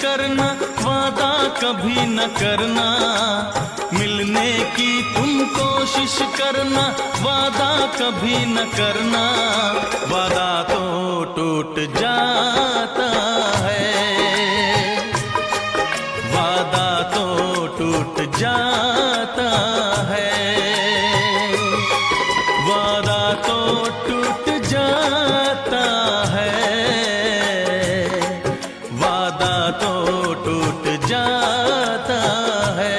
करना, वादा कभी न करना। मिलने की तुम कोशिश करना, वादा कभी न करना। वादा तो टूट जाता है, वादा तो टूट जाता है, वादा तो टूट जाता है, वादा तो टूट जाता है।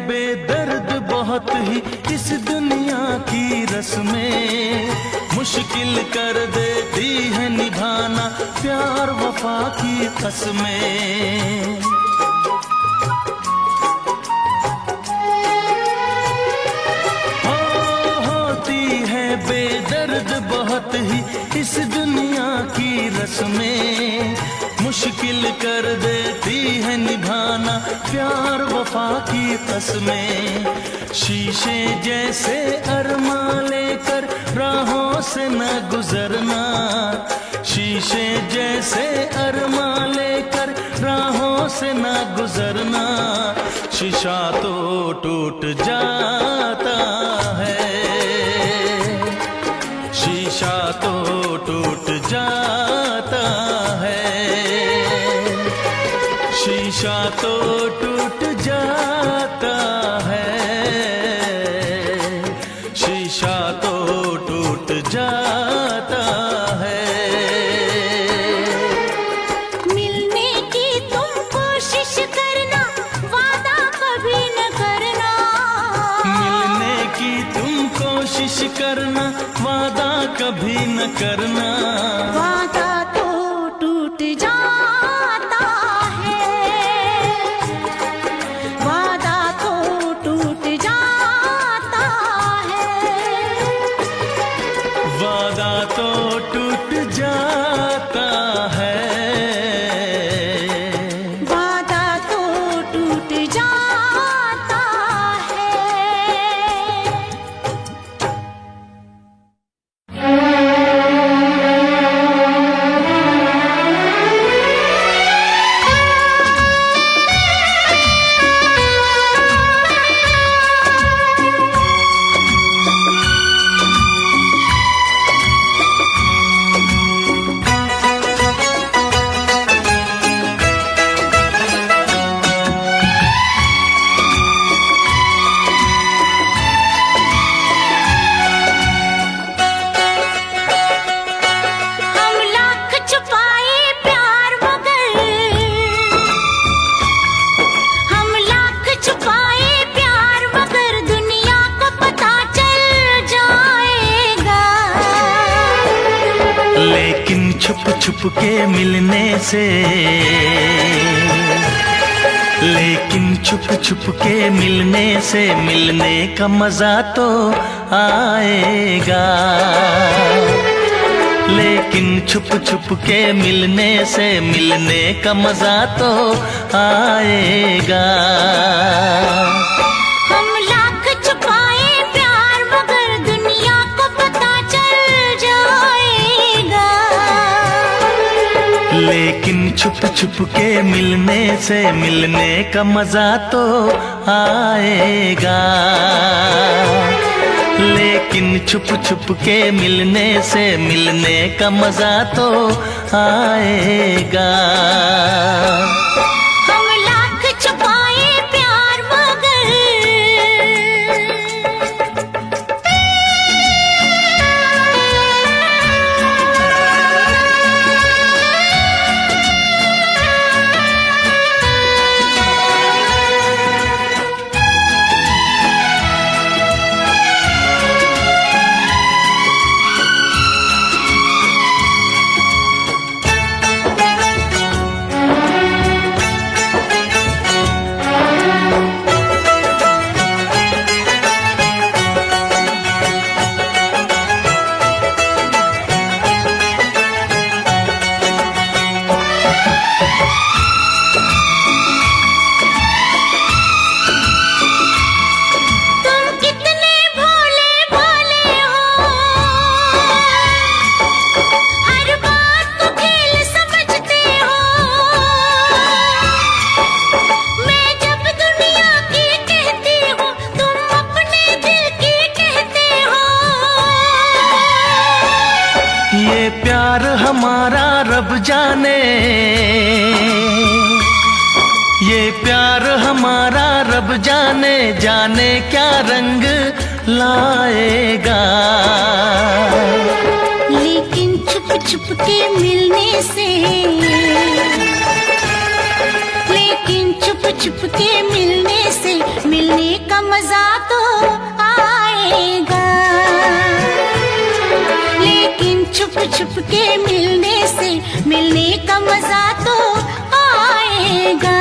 बेदर्द बहुत ही इस दुनिया की रस्में, मुश्किल कर देती है निभाना प्यार वफा की कसमें। होती है बेदर्द बहुत ही इस दुनिया की रस्में, मुश्किल कर देती है निभाना प्यार वफा की कसमें। शीशे जैसे अरमा लेकर राहों से न गुजरना, शीशे जैसे अरमा लेकर राहों से न गुजरना। शीशा तो टूट जाता है, शीशा तो कोशिश करना, वादा कभी न करना। वादा तो टूट जाता है, वादा तो टूट जाता है, वादा तो टूट जाता है, वादा तो टूट जाता है। हम लाख छुपाए प्यार मगर, हम लाख छुपाए प्यार मगर दुनिया को पता चल जाएगा। लेकिन छुप छुप के मिलने से, लेकिन छुप छुप के मिलने से मिलने का मजा तो आएगा। लेकिन छुप छुप के मिलने से मिलने का मजा तो आएगा। हम लाख छुपाए प्यार मगर दुनिया को पता चल जाएगा। लेकिन छुप छुप के मिलने से मिलने का मजा तो आएगा। लेकिन छुप छुप के मिलने से मिलने का मजा तो आएगा। हम लाख छुपाए प्यार मगर, तुम कितने भोले भोले हो, हर बात को खेल समझते हो। मैं जब दुनिया की कहती हूँ तुम अपने दिल की कहते हो। ये प्यार हमारा रब जाने, ये प्यार हमारा रब जाने, जाने क्या रंग लाएगा। लेकिन छुप छुप के मिलने से, लेकिन छुप छुप के मिलने से मिलने का मजा तो आएगा। लेकिन छुप छुप के मिलने से मिलने का मजा तो आएगा।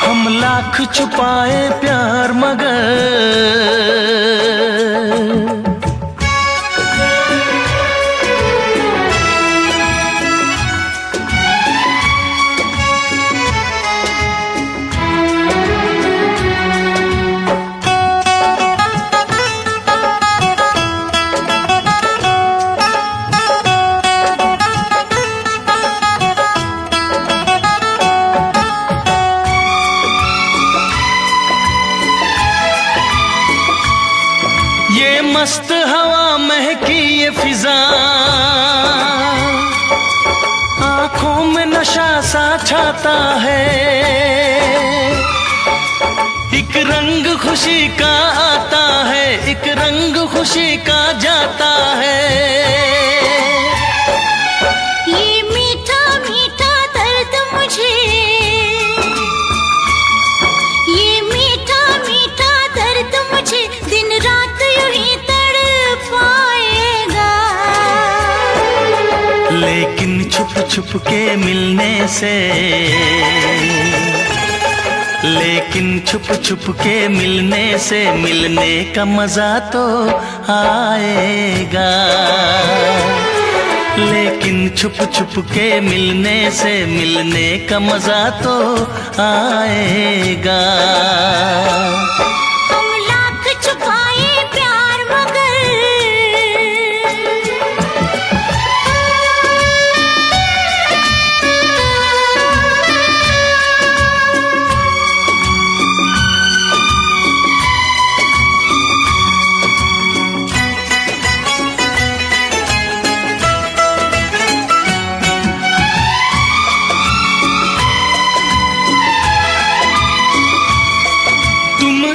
हम लाख छुपाए प्यार मगर, ये मस्त हवा महकी ये फिजा, आंखों में नशा सा छाता है। एक रंग खुशी का आता है, एक रंग खुशी का जाता है। ये मीठा मीठा दर्द मुझे, ये मीठा मीठा दर्द मुझे दिन रात छुप के मिलने से, लेकिन छुप छुप के मिलने से मिलने का मजा तो आएगा। लेकिन छुप छुप के मिलने से मिलने का मजा तो आएगा। हम लाख छुपाए प्यार मगर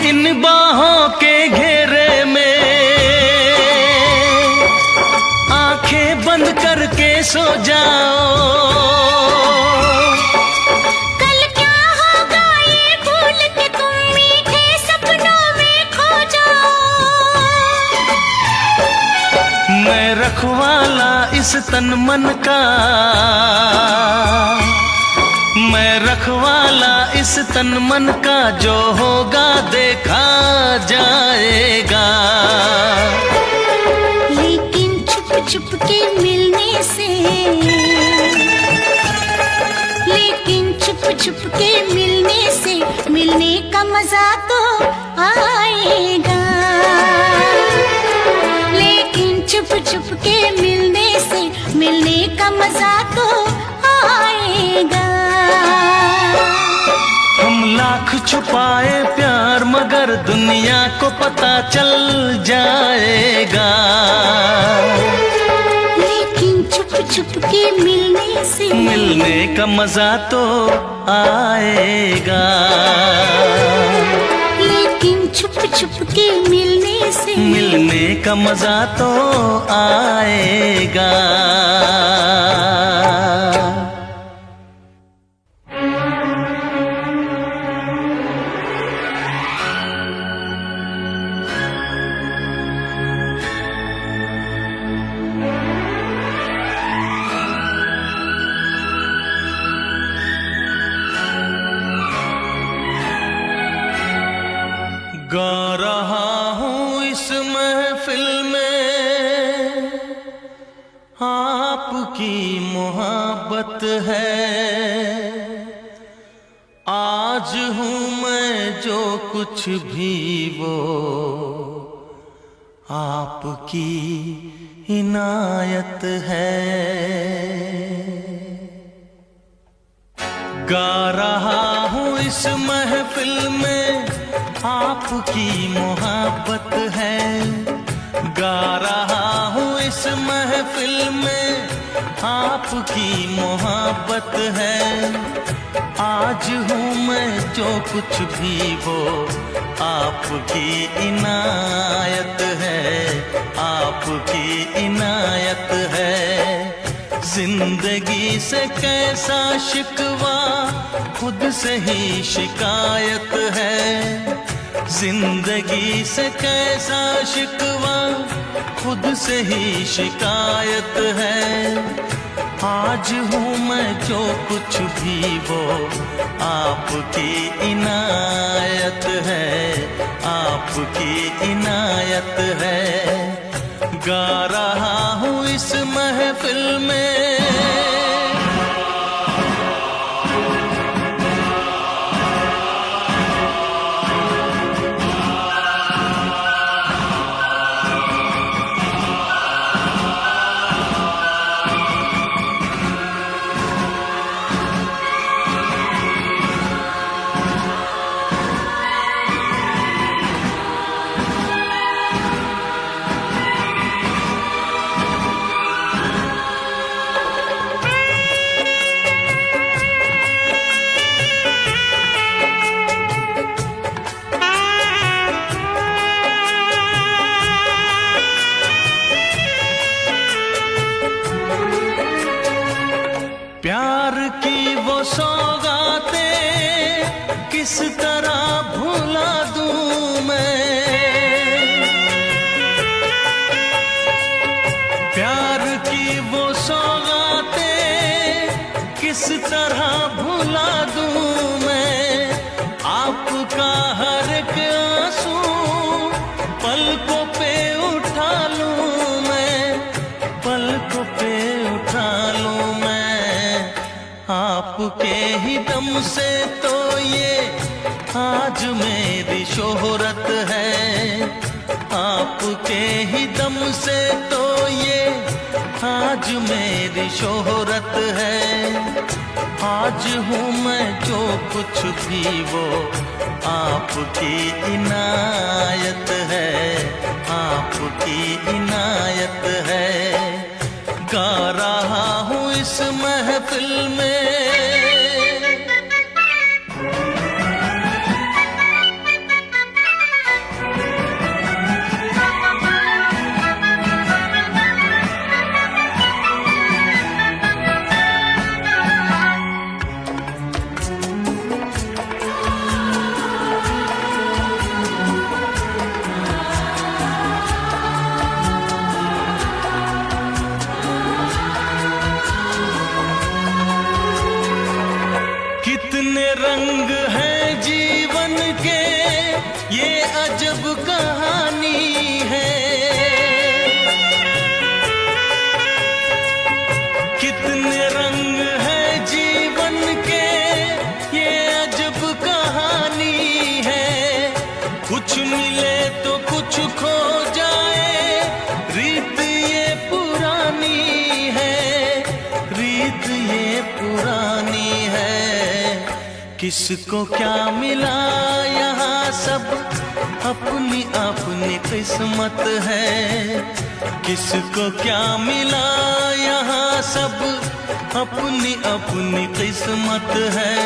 इन बाहों के घेरे में आंखें बंद करके सो जाओ। कल क्या होगा ये भूल के तुम मीठे सपनों में खो जाओ। मैं रखवाला इस तन मन का, मैं रखवाला इस तन मन का, जो होगा देखा जाएगा। लेकिन छुप छुप के मिलने से, लेकिन छुप छुप के मिलने से मिलने का मजा तो आएगा। लेकिन छुप छुप के मिलने से मिलने का मजा तो आएगा। हम लाख छुपाए प्यार मगर दुनिया को पता चल जाएगा। लेकिन छुप छुप के मिलने से मिलने का मजा तो आएगा। लेकिन छुप छुप के मिलने से मिलने का मजा तो आएगा। गा रहा हूँ इस महफिल में, आपकी मोहब्बत है। आज हूँ मैं जो कुछ भी वो आपकी इनायत है। गा रहा हूँ इस महफिल में, आपकी मोहब्बत है। गा रहा हूँ इस महफिल में, आपकी मोहब्बत है। आज हूँ मैं जो कुछ भी वो आपकी इनायत है, आपकी इनायत है। जिंदगी से कैसा शिकवा, खुद से ही शिकायत है। जिंदगी से कैसा शिकवा, खुद से ही शिकायत है। आज हूँ मैं जो कुछ भी वो आपकी इनायत है, आपकी इनायत है। गा रहा हूँ इस महफिल में। प्यार की वो सौगातें किस तरह भुला दूं मैं। प्यार की वो सौगातें तरह भुला दूं मैं आपका हर एक आंसू, पलकों पे उठा लूं मैं, पलकों पे उठा लूं मैं। आपके ही दम से तो ये आज मेरी शोहरत है, आपके ही दम से तो ये आज मेरी शोहरत है। आज हूँ मैं जो कुछ भी वो आपकी इनायत है, आपकी इनायत है। गा रहा हूँ इस महफिल में कितने रंग हैं जीवन के, ये अजब कहानी है। कितने रंग हैं जीवन के, ये अजब कहानी है। कुछ मिले तो कुछ खो जाए, रीत ये पुरानी है, रीत ये पुरानी है। किसको क्या मिला यहाँ सब अपनी अपनी किस्मत है, किसको क्या मिला यहाँ सब अपनी अपनी किस्मत है।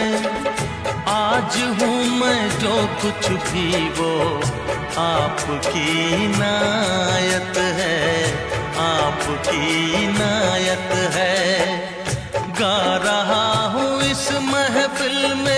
आज हूँ मैं जो कुछ भी वो आपकी इनायत है, आपकी इनायत है। गा रहा हूँ इस महफिल में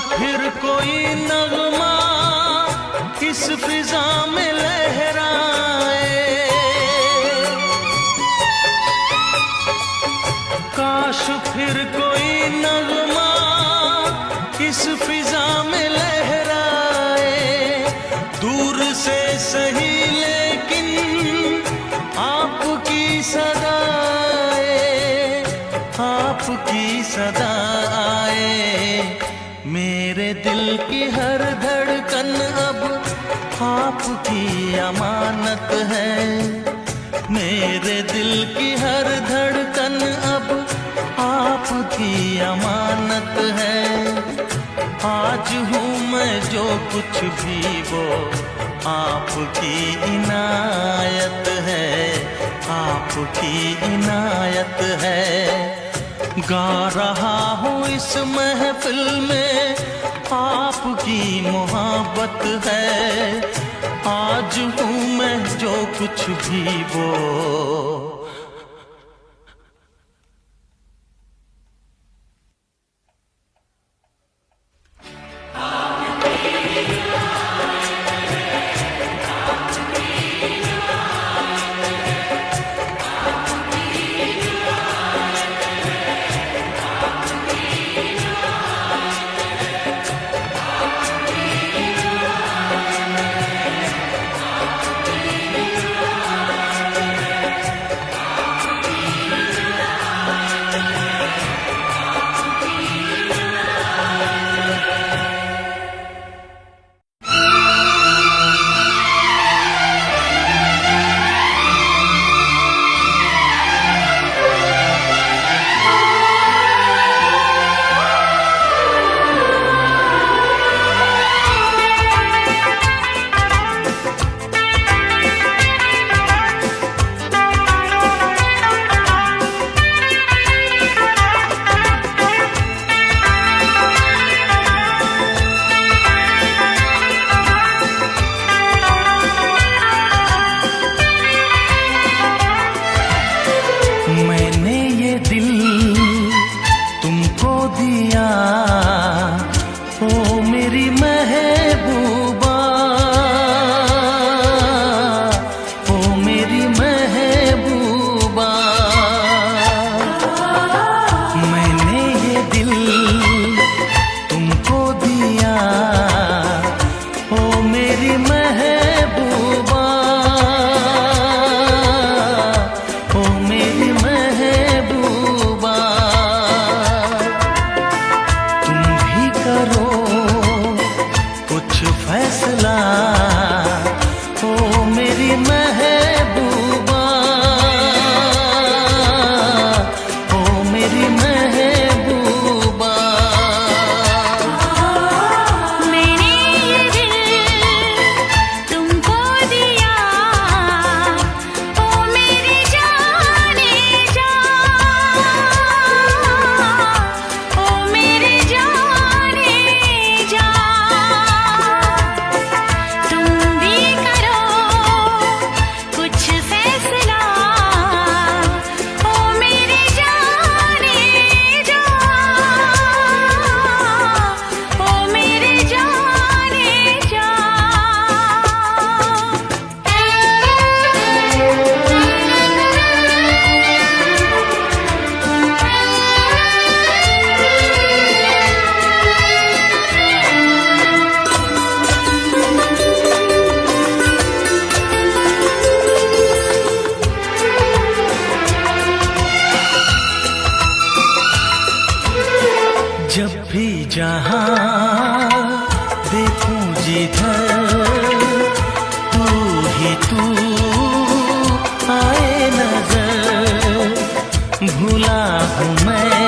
फिर कोई नगमा इस फिजा में लहराए, काश फिर कोई नगमा इस फिजा में लहराए। दूर से सही लेकिन आपकी सदा आए, आपकी सदा आए। मेरे दिल की हर धड़कन अब आपकी अमानत है, मेरे दिल की हर धड़कन अब आपकी अमानत है। आज हूँ मैं जो कुछ भी वो आपकी इनायत है, आपकी इनायत है। गा रहा हूँ इस महफिल में आपकी मोहब्बत है। आज हूँ मैं जो कुछ भी वो मेरी महबूबा, ओ मेरी महबूबा, तुम भी करो कुछ फैसला, ओ मेरी महबूबा, ओ मेरी महबूबा। मैंने ये दिल तुमको दिया, ओ मेरी जाने जा, ओ मेरी जाने जा। तुम भी करो कुछ फैसला, ओ मेरी जाने जा, ओ मेरी जाने जा। जब भी जहाँ देखूं जिधर तू ही तू आए नजर, भूला हूँ मैं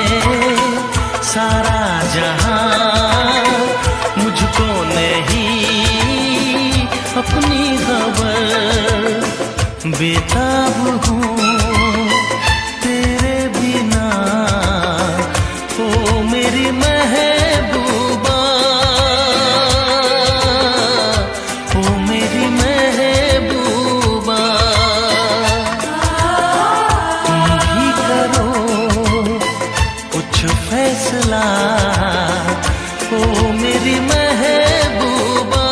सारा जहाँ, मुझको नहीं अपनी खबर, बेताब हूँ तेरे बिना, ओ मेरी महबूबा, ओ मेरी महबूबा। तुम भी करो कुछ फैसला, ओ मेरी महबूबा,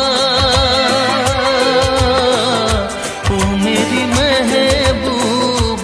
ओ मेरी महबूबा।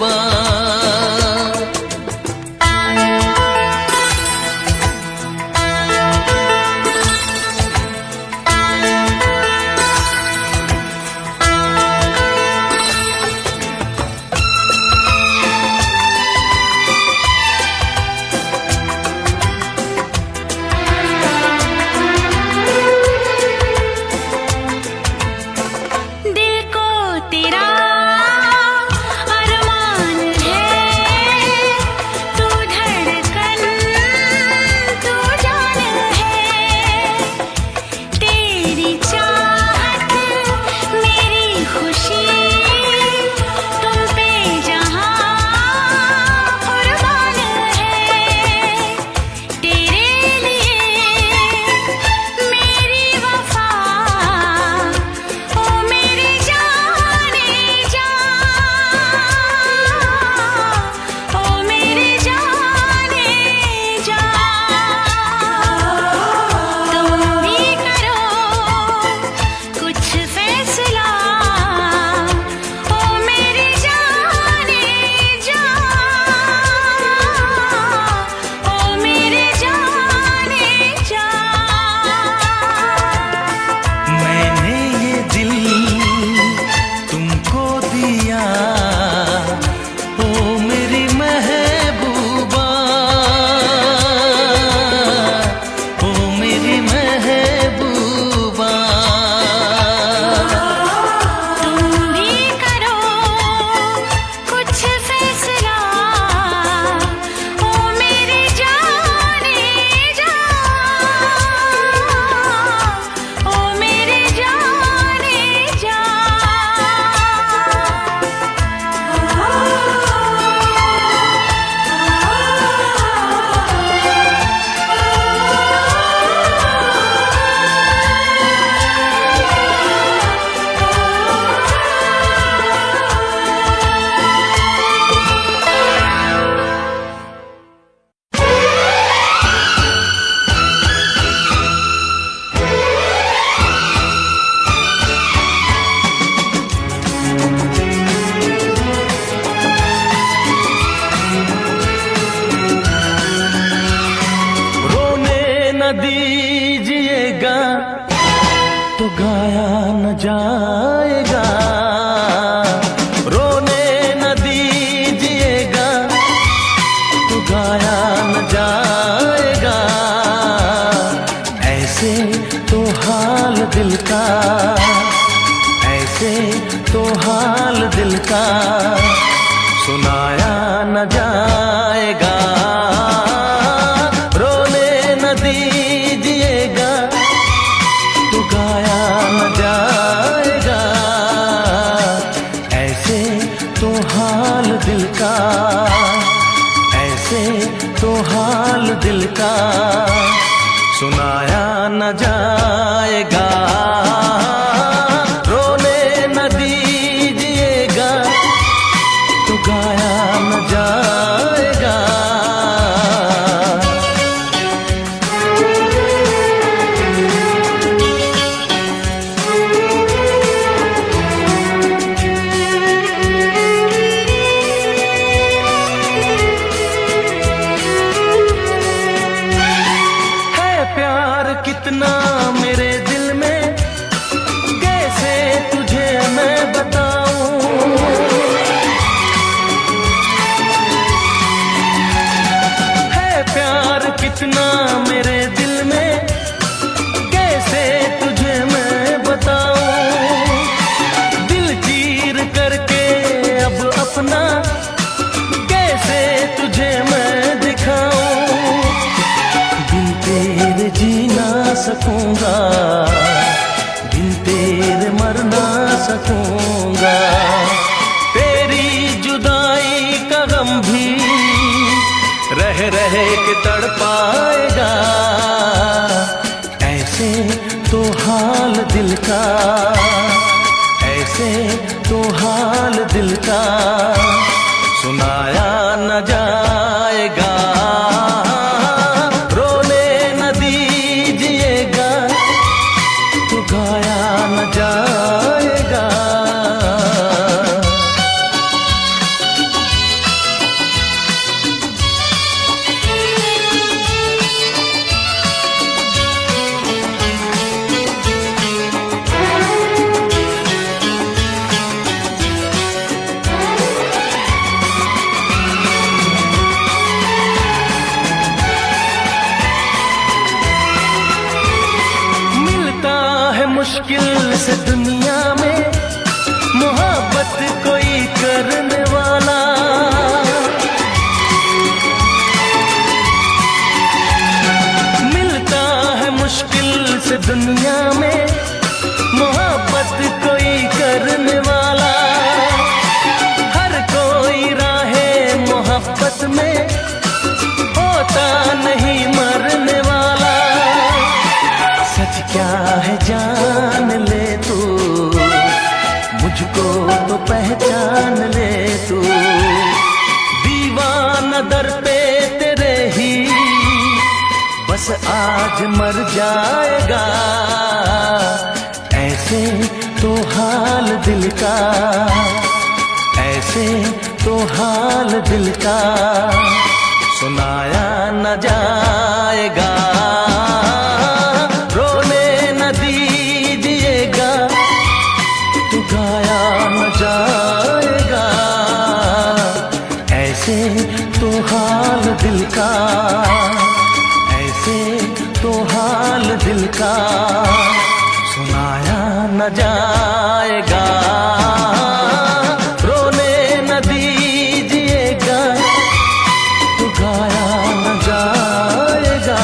न जाएगा, रोने न दीजिएगा तो गाया न जाएगा। ऐसे तो हाल दिल का, ऐसे तो हाल दिल का सुनाया न जाएगा। रोने न दीजिएगा तो गाया न जाएगा। ऐसे तो हाल दिल का, ऐसे तो हाल दिल का सुनाया न जाएगा। रोने न दीजिएगा तो गाया न जाएगा। कितना मेरे दिल में, कैसे तुझे मैं बताऊं। है प्यार कितना मेरे दिल में, कैसे तुझे मैं बताऊं। दिल चीर करके अब अपना कैसे तुझे मैं दिखाऊं। बिन तेरे जी ना सकूंगा, बिन तेरे मर ना सकूंगा। तेरी जुदाई का गम भी रह रह के तड़पाएगा। ऐसे तो हाल दिल का, ऐसे तो हाल दिल का सुनाया न जाएगा। गाया न जाएगा। मुश्किल से दुनिया में मोहब्बत कोई करने वाला। मिलता है मुश्किल से दुनिया में मोहब्बत कोई करने वाला। हर कोई राहे मोहब्बत में होता नहीं मरने वाला। सच क्या है जान ले तू, मुझको तो पहचान ले तू। दीवाना दर पे तेरे ही बस आज मर जाएगा। ऐसे तो हाल दिल का, ऐसे तो हाल दिल का सुनाया न जाएगा। गाया न जाएगा। ऐसे तो हाल दिल का, ऐसे तो हाल दिल का सुनाया न जाएगा। रोने न दीजिएगा तो गाया न जाएगा।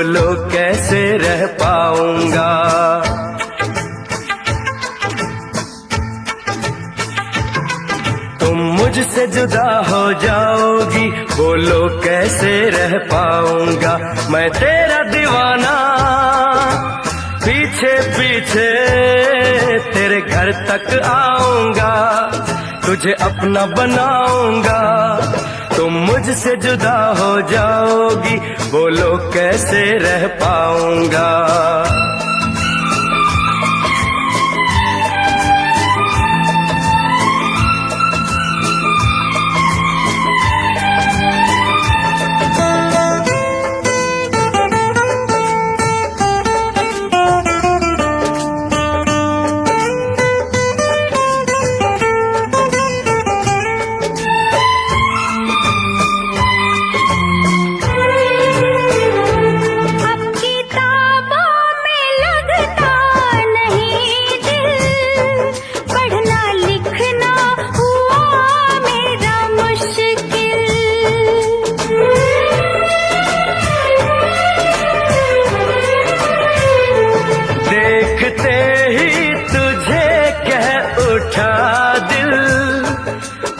बोलो कैसे रह पाऊंगा। तुम मुझसे जुदा हो जाओगी, बोलो कैसे रह पाऊंगा। मैं तेरा दीवाना पीछे पीछे तेरे घर तक आऊंगा, तुझे अपना बनाऊंगा। तुम मुझसे जुदा हो जाओगी, बोलो कैसे रह पाऊंगा।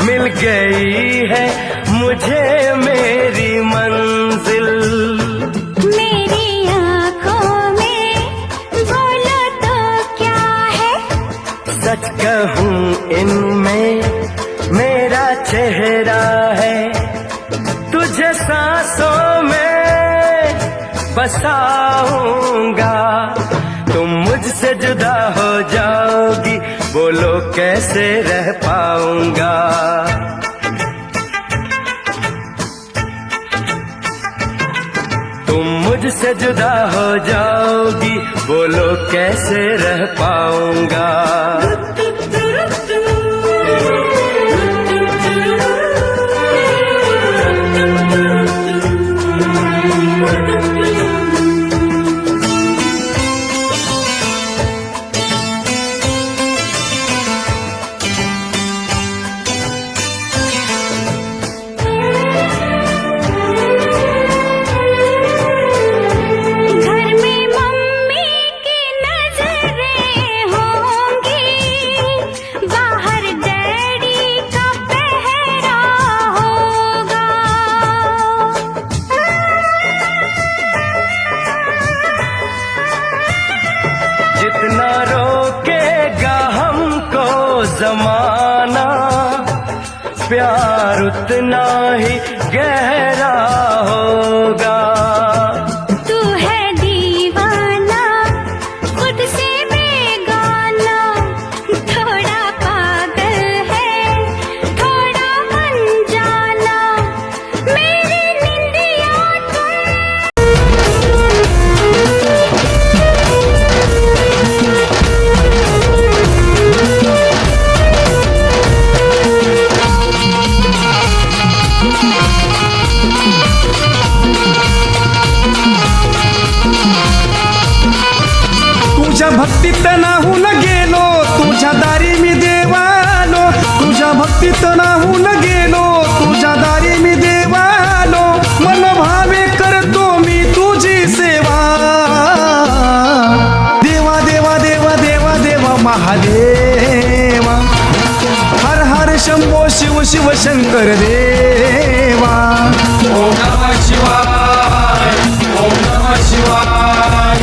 मिल गई है मुझे मेरी मंजिल। मेरी आँखों में बोलो तो क्या है, सच कहूँ इनमें मेरा चेहरा है। तुझे सांसों में बसाऊंगा, तुम मुझसे जुदा हो जाओगी, बोलो कैसे रह पाऊंगा। तुम मुझसे जुदा हो जाओगी, बोलो कैसे रह पाऊंगा। जितना रोकेगा हमको जमाना, प्यार उतना ही गहरा होगा। तू है दीवाना खुद से बेगाना, थोड़ा पागल है थोड़ा अनजाना, मेरी निंदिया तुझ्या भक्तीत नाहून गेलो, तुझ्या दारी मी देवालो, तुझ्या भक्तीत नाहून गेलो, तुझ्या दारी मी देवालो, मन भावे करतो मी तुझी सेवा। देवा देवा देवा देवा देवा महादेवा, हर हर शंभो शिव शिव शंकर देवा। ओम नमः शिवाय, ओम नमः शिवाय,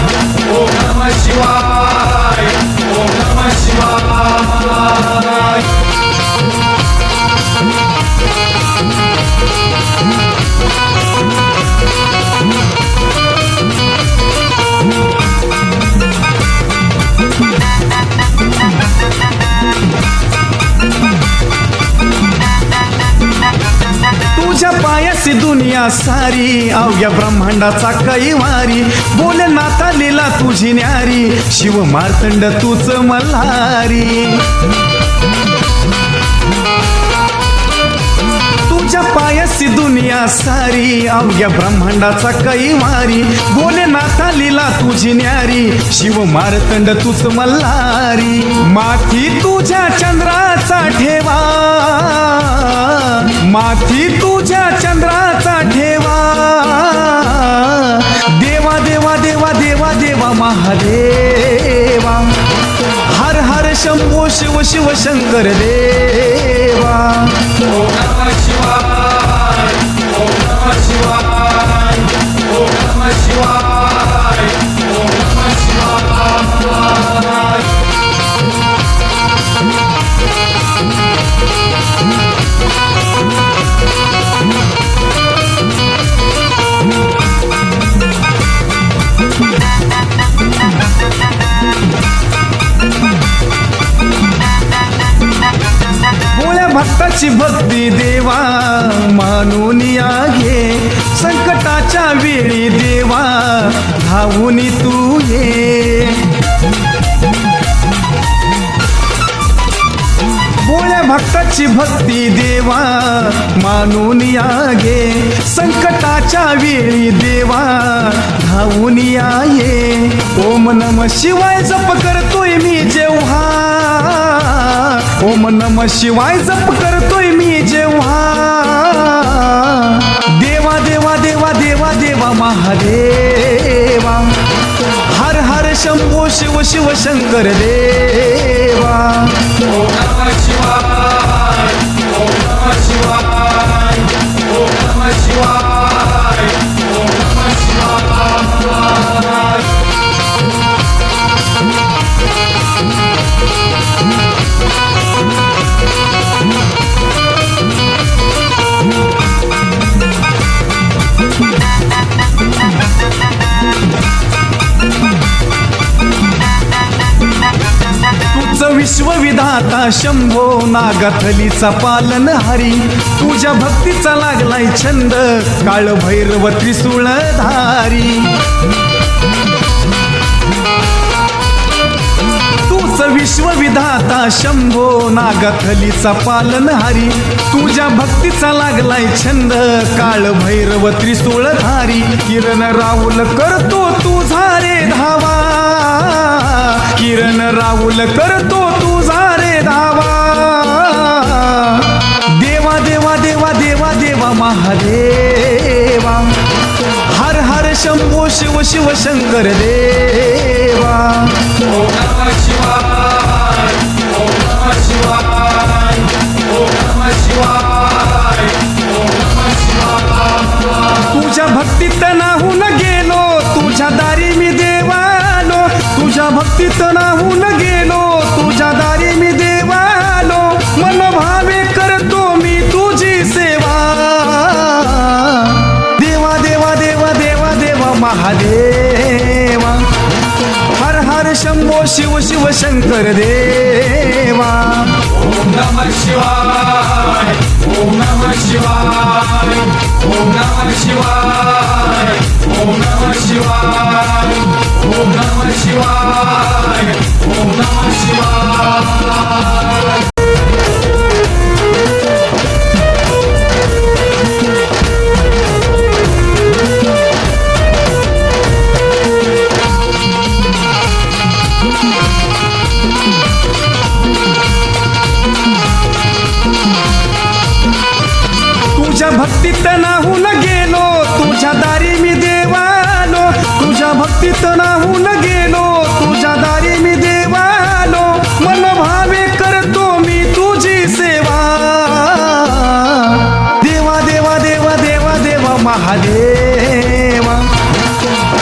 ओम नमः शिवाय, ओम नमः शिवाय। तुझ्या पायासी दुनिया सारी, अवघ्या ब्रह्मांडाचा कैवारी, बोले नाता लीला तुझी न्यारी, शिव मार्तंड तूच मल्हारी। तुझ्या पायासी दुनिया सारी, अवघ्या ब्रह्मांडाचा कैवारी, बोले नाथा लीला तुझी न्यारी, शिव मार्तंड तूच मल्हारी। माथी तुझ्या चंद्राचा ठेवा, माथी तुझ्या चंद्राचा ठेवा, देवा देवा महादेवा हर हर शंभो शिव शिव शंकर देवा ओम नमः शिवाय ओम नमः शिवाय ओम नमः शिवाय ओम नमः शिवाय भोळ्या भक्ताची भक्ती देवा मानून या घे संकटाच्या वेळी देवा धावून तू ये भोळ्या भक्ताची भक्ती देवा मानून या घे संकटाच्या वेळी देवा धावून या ये ओम नमः शिवाय जप करतोय मी जेव्हा ओम नमः शिवाय जप करतोय मी जेव्हा देवा देवा देवा देवा देवा महादेवा हर हर शंभो शिव शिव शंकर देवा ओम नमः शिवाय ओम नमः शिवाय ओम नमः शिवाय ओम नमः शिवाय तुझं विश्वविधाता शंभो नागथलीचा पालनहारी तुझ्या भक्तीचा लागलाय छंद काळ भैरव त्रिशूळधारी तुझं विश्वविधाता शंभो नागथलीचा पालनहारी तुझ्या भक्तीचा लागलाय छंद काळ भैरव त्रिशूळधारी किरण राहुल करतो तुझा रे धावा किरण राहुल करतो तुझा रे धावा देवा देवा देवा देवा देवा महादेवा हर हर शंभो शिव शिव शंकर देवा ओम नमः शिवाय ओम नमः शिवाय ओम नमः शिवाय ओम नमः शिवाय तुझ्या भक्तीत नाहून गेलो तुझ्या दारी मी देवालो तुझ्या भक्तीत नाहून गेलो तुझ्या दारी मी देवालो मनोभावे करतो मी तुझी सेवा देवा देवा देवा देवा देवा महादेवा हर हर शंभो शिव शिव शंकर देवा ओम नमः शिवाय ओम नमः शिवाय ओम नमः शिवाय ओम नमः शिवाय ओम नमः शिवाय ओम नमः शिवाय तुझ्या भक्तीत नाहून गेलो तुझ्या दारी मी देवालो तुझ्या भक्तीत नाहून गेलो तुझ्या दारी मी देवालो मनोभावे करतो मी तुझी सेवा देवा देवा देवा देवा देवा महादेवा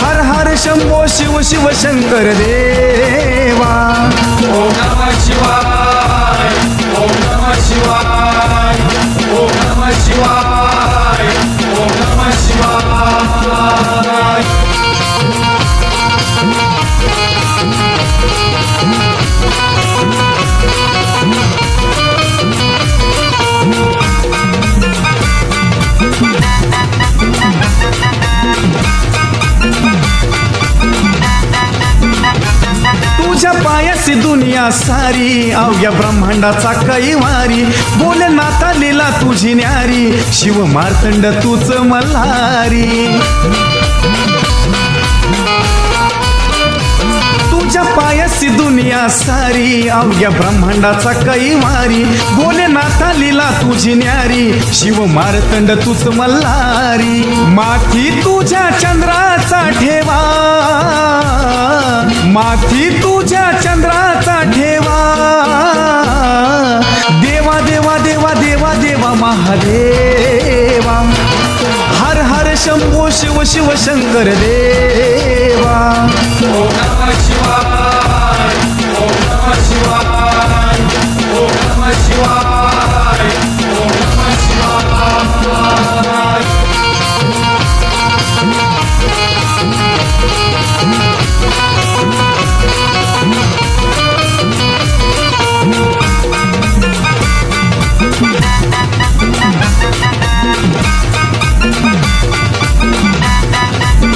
हर हर शंभो शिव शिव शंकर देवा ओम नमः शिवाय ओम नमः शिवाय ओम नमः शिवाय ओम नमः शिवाय तुझ्या पायाची दुनिया सारी अवघ्या ब्रह्मांडाचा कैवारी भोलेनाथा लीला तुझी न्यारी शिव मार्तंड तूच मल्हारी तुझ्या पायाची दुनिया सारी अवघ्या ब्रह्मांडाचा कैवारी भोलेनाथा लीला तुझी न्यारी शिव मार्तंड तूच मल्हारी माथी तुझ्या चंद्राचा ठेवा माथी तुझ्या चंद्राचा ठेवा देवा देवा देवा देवा देवा महादेवा हर हर शंभो शिव शिव शंकर देवा ओम नमः शिवाय ओम नमः शिवाय ओम नमः शिवाय ओम नमः शिवाय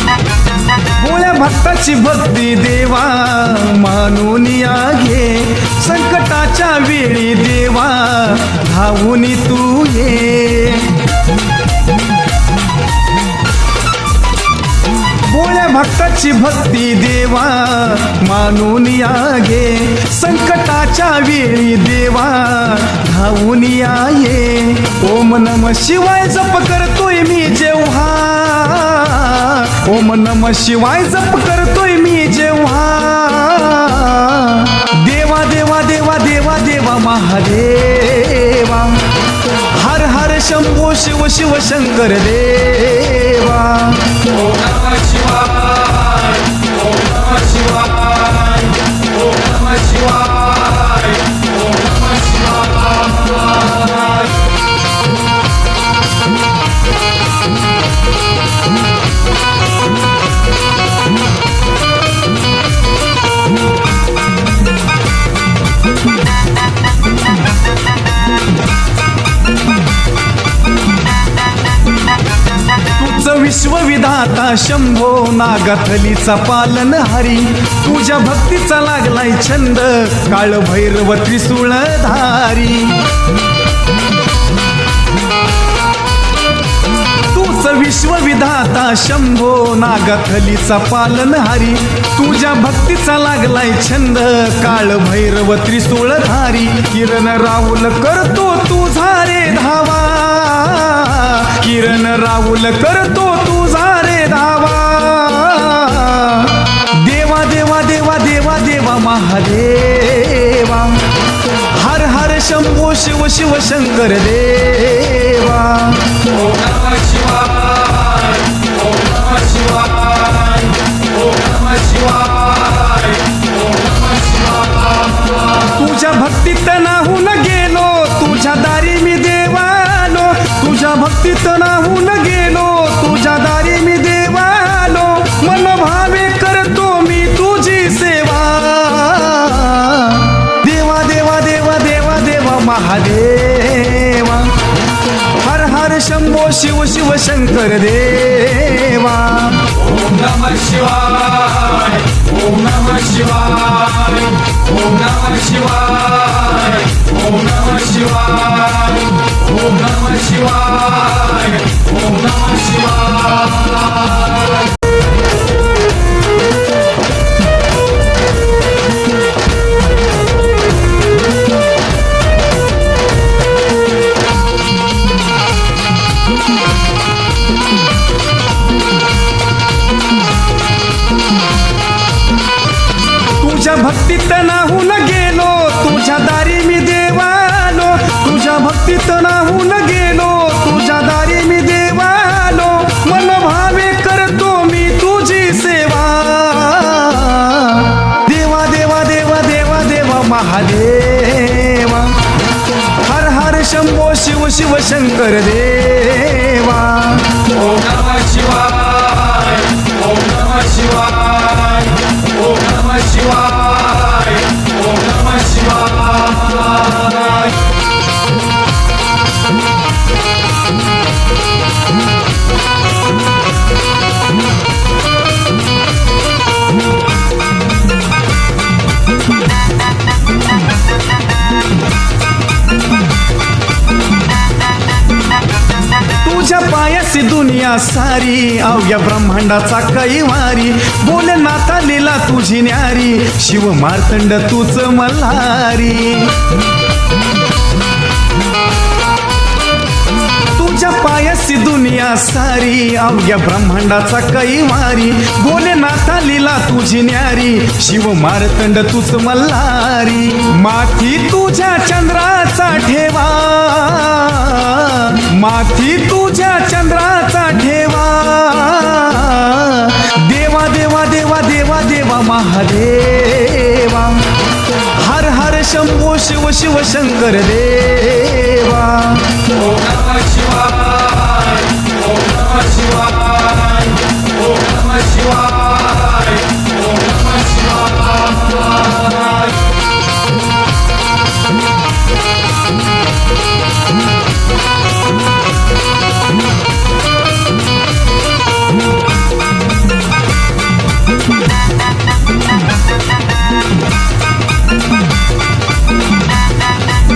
भोळ्या भक्ताची भक्ती देवा मानून या घे संकटाच्या वेळी देवा धावून तू ये भोळ्या भक्ताची भक्ती देवा मानून या घे संकटाच्या वेळी देवा धावून या ये ओम नमः शिवाय जप करतोय मी जेव्हा ओम नमः शिवाय जप करतोय मी जेव्हा देवा देवा देवा देवा देवा महादेवा हर हर शंभो शिव शिव शंकर देवा ओम नमः शिवाय ओम नमः शिवाय ओम नमः शिवाय ओम नमः शिवाय तुझं विश्वविधाता शंभो नागथलीचा पालनहारी तुझ्या भक्तीचा लागलाय छंद काळ भैरव त्रिशूळधारी तुझं विश्वविधाता शंभो नागथलीचा पालनहारी तुझ्या भक्तीचा लागलाय छंद काळ भैरव त्रिशूळधारी किरण राहुल करतो तुझा रे धावा किरण राहुल करतो तुझा रे धावा देवा देवा देवा देवा देवा महादेवा हर हर शंभो शिव शिव शंकर देवा ओम नमः शिवाय ओम नमः शिवाय ओम नमः शिवाय ओम नमः शिवाय तुझ्या भक्तीत नाहून गेलो तुझ्या दारी मी देवालो तुझ्या भक्तीत नाहून गेलो तुझ्या दारी मी देवालो मनोभावे करतो मी तुझी सेवा देवा देवा देवा देवा देवा महादेवा हर हर शंभो शिव शिव शंकर देवा ओम नमः शिवाय ओम नमः शिवाय ओम नमः शिवाय ओम नमः शिवाय ओम नमः शिवाय ओम नमः शिवाय तुझ्या भक्तीत नाहून गेलो तुझ्या दारी मी देवालो तुझ्या भक्तीत नाहून गेलो तुझ्या दारी मी देवालो मनोभावे करतो मी तुझी सेवा देवा देवा देवा देवा देवा महादेवा हर हर शंभो शिव शिव शंकर देवा ओम नमः शिवाय ओम नमः शिवाय ओम नमः शिवाय ओम नमः शिवाय तुझ्या पायासी दुनिया सारी अवघ्या ब्रह्मांडाचा कैवारी भोलेनाथा लीला तुझी न्यारी शिव मार्तंड तूच मल्हारी तुझ्या पायासी दुनिया सारी अवघ्या ब्रह्मांडाचा कैवारी भोलेनाथा लीला लीला तुझी न्यारी शिव मारतंड तूच मल्हारी माथी तुझ्या चंद्राचा ठेवा माथी तुझ्या चंद्राचा ठेवा देवा देवा देवा देवा देवा महादेवा हर हर शंभो शिव शिव शंकर देवा ओम नमः शिवाय ओम नमः शिवाय ओम नमः शिवाय ओम नमः शिवाय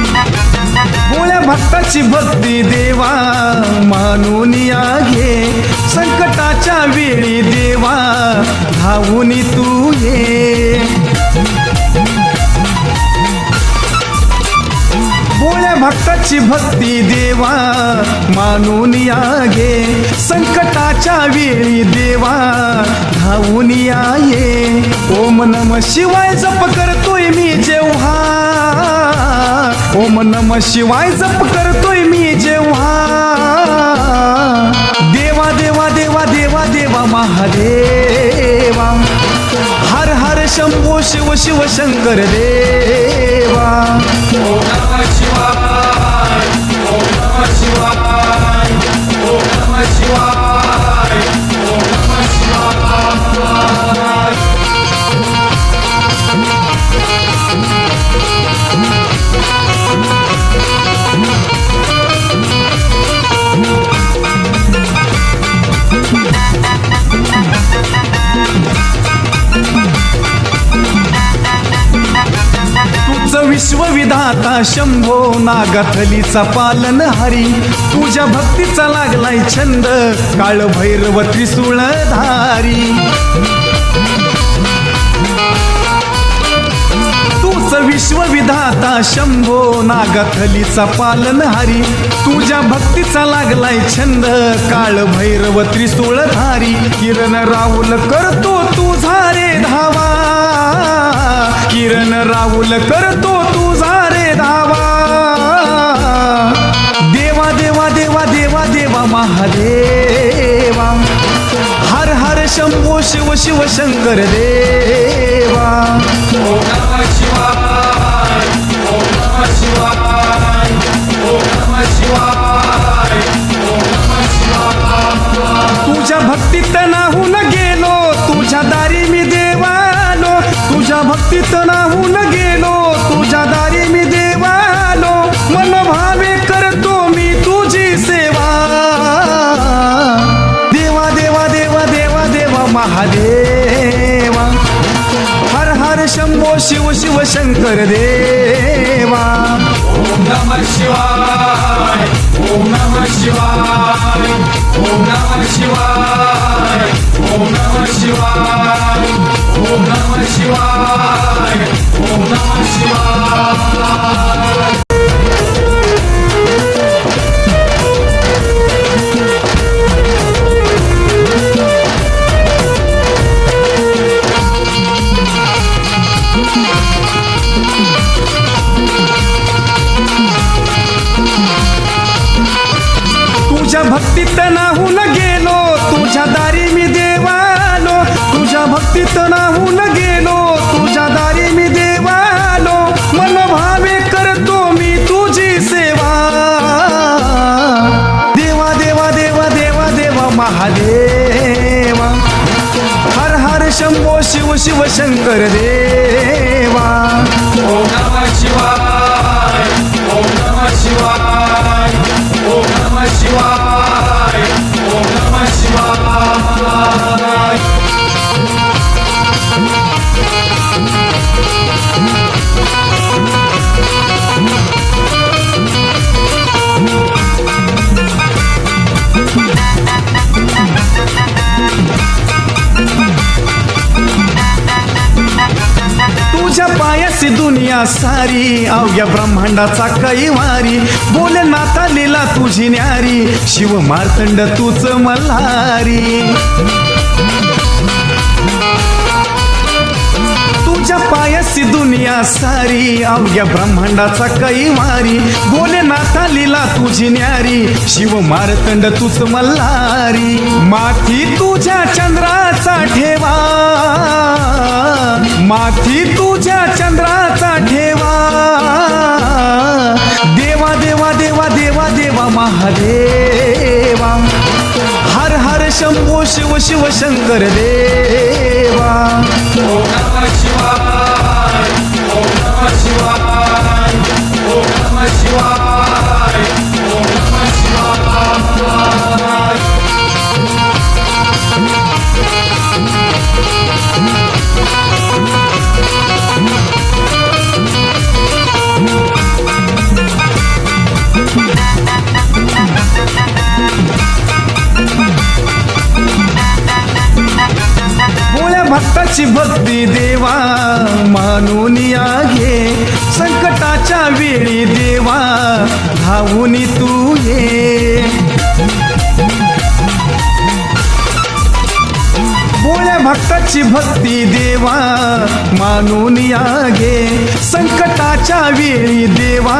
भोळ्या भक्ताची भक्ती देवा मानून घे संकटाच्या वेळी देवा धावून तू ये भोळ्या भक्ताची भक्ती देवा मानून घे संकटाच्या वेळी देवा धावून ये ओम नमः शिवाय जप करतोय मी जेव्हा ओम नमः शिवाय जप करतोय मी जेव्हा देवा देवा देवा देवा देवा महादेवा हर हर शंभो शिव शिव शंकर देवा ओम नमः शिवाय ओम नमः शिवाय ओम नमः शिवाय ओम नमः शिवाय तुझं विश्वविधाता शंभो नागाथलीचा पालनहारी तुझ्या भक्तीचा लागलाय छंद काळ भैरव त्रिशूळधारी तुझं विश्वविधाता शंभो नागाथलीचा पालनहारी तुझ्या भक्तीचा लागलाय छंद काळ भैरव त्रिशूळधारी किरण राहुल करतो तुझा रे धावा किरण राहुल करतो तुझा रे धावा देवा देवा देवा देवा देवा महादेवा हर हर शंभो शिव शिव शंकर देवा ओम नमः शिवाय ओम नमः शिवाय ओम नमः शिवाय ओम नमः शिवाय तुझ्या भक्तीत नाहून गेलो तुझ्या दारी मी देवालो तुझ्या भक्तीत नाहून गेलो तुझ्या दारी मी देवालो मनोभावे करतो मी तुझी सेवा देवा देवा देवा देवा देवा महादेवा हर हर शंभो शिव शिव शंकर देवा ओम नमः शिवाय ओम नमः शिवाय ओम नमः शिवाय ओम नमः शिवाय ओम नमः शिवाय ओम नमः शिवाय तुझ्या भक्तीत नाहून गेलो तुझ्या दारी मी देवालो तुझ्या भक्तीत नाहून गेलो तुझ्या दारी मी देवालो मनोभावे करतो मी तुझी सेवा देवा देवा देवा देवा देवा महादेवा हर हर शंभो शिव शिव शंकर देवा ओम नमः शिवाय ओम नमः शिवाय ओम नमः शिवाय ओम नमः शिवाय तुझ्या पायासी दुनिया सारी अवघ्या ब्रह्मांडाचा कैवारी बोले नाता लीला तुझी न्यारी शिव मार्तंड तूच मल्हारी पायासी दुनिया सारी अवघ्या ब्रह्मांडाचा कैवारी भोलेनाथा लीला तुझी न्यारी शिव मारतंड तूच मल्हारी माथी तुझ्या चंद्राचा ठेवा माथी तुझ्या चंद्राचा ठेवा देवा देवा देवा देवा देवा महादेवा हर हर शंभो शिव शिव शंकर देवा ओम नमः शिवाय ओम नमः शिवाय ओम नमः शिवाय ओम नमः शिवाय भोळ्या भक्ताची भक्ती देवा मानून या घे संकटाच्या वेळी देवा धावून तू ये भोळ्या भक्ताची भक्ती देवा मानून या घे संकटाच्या वेळी देवा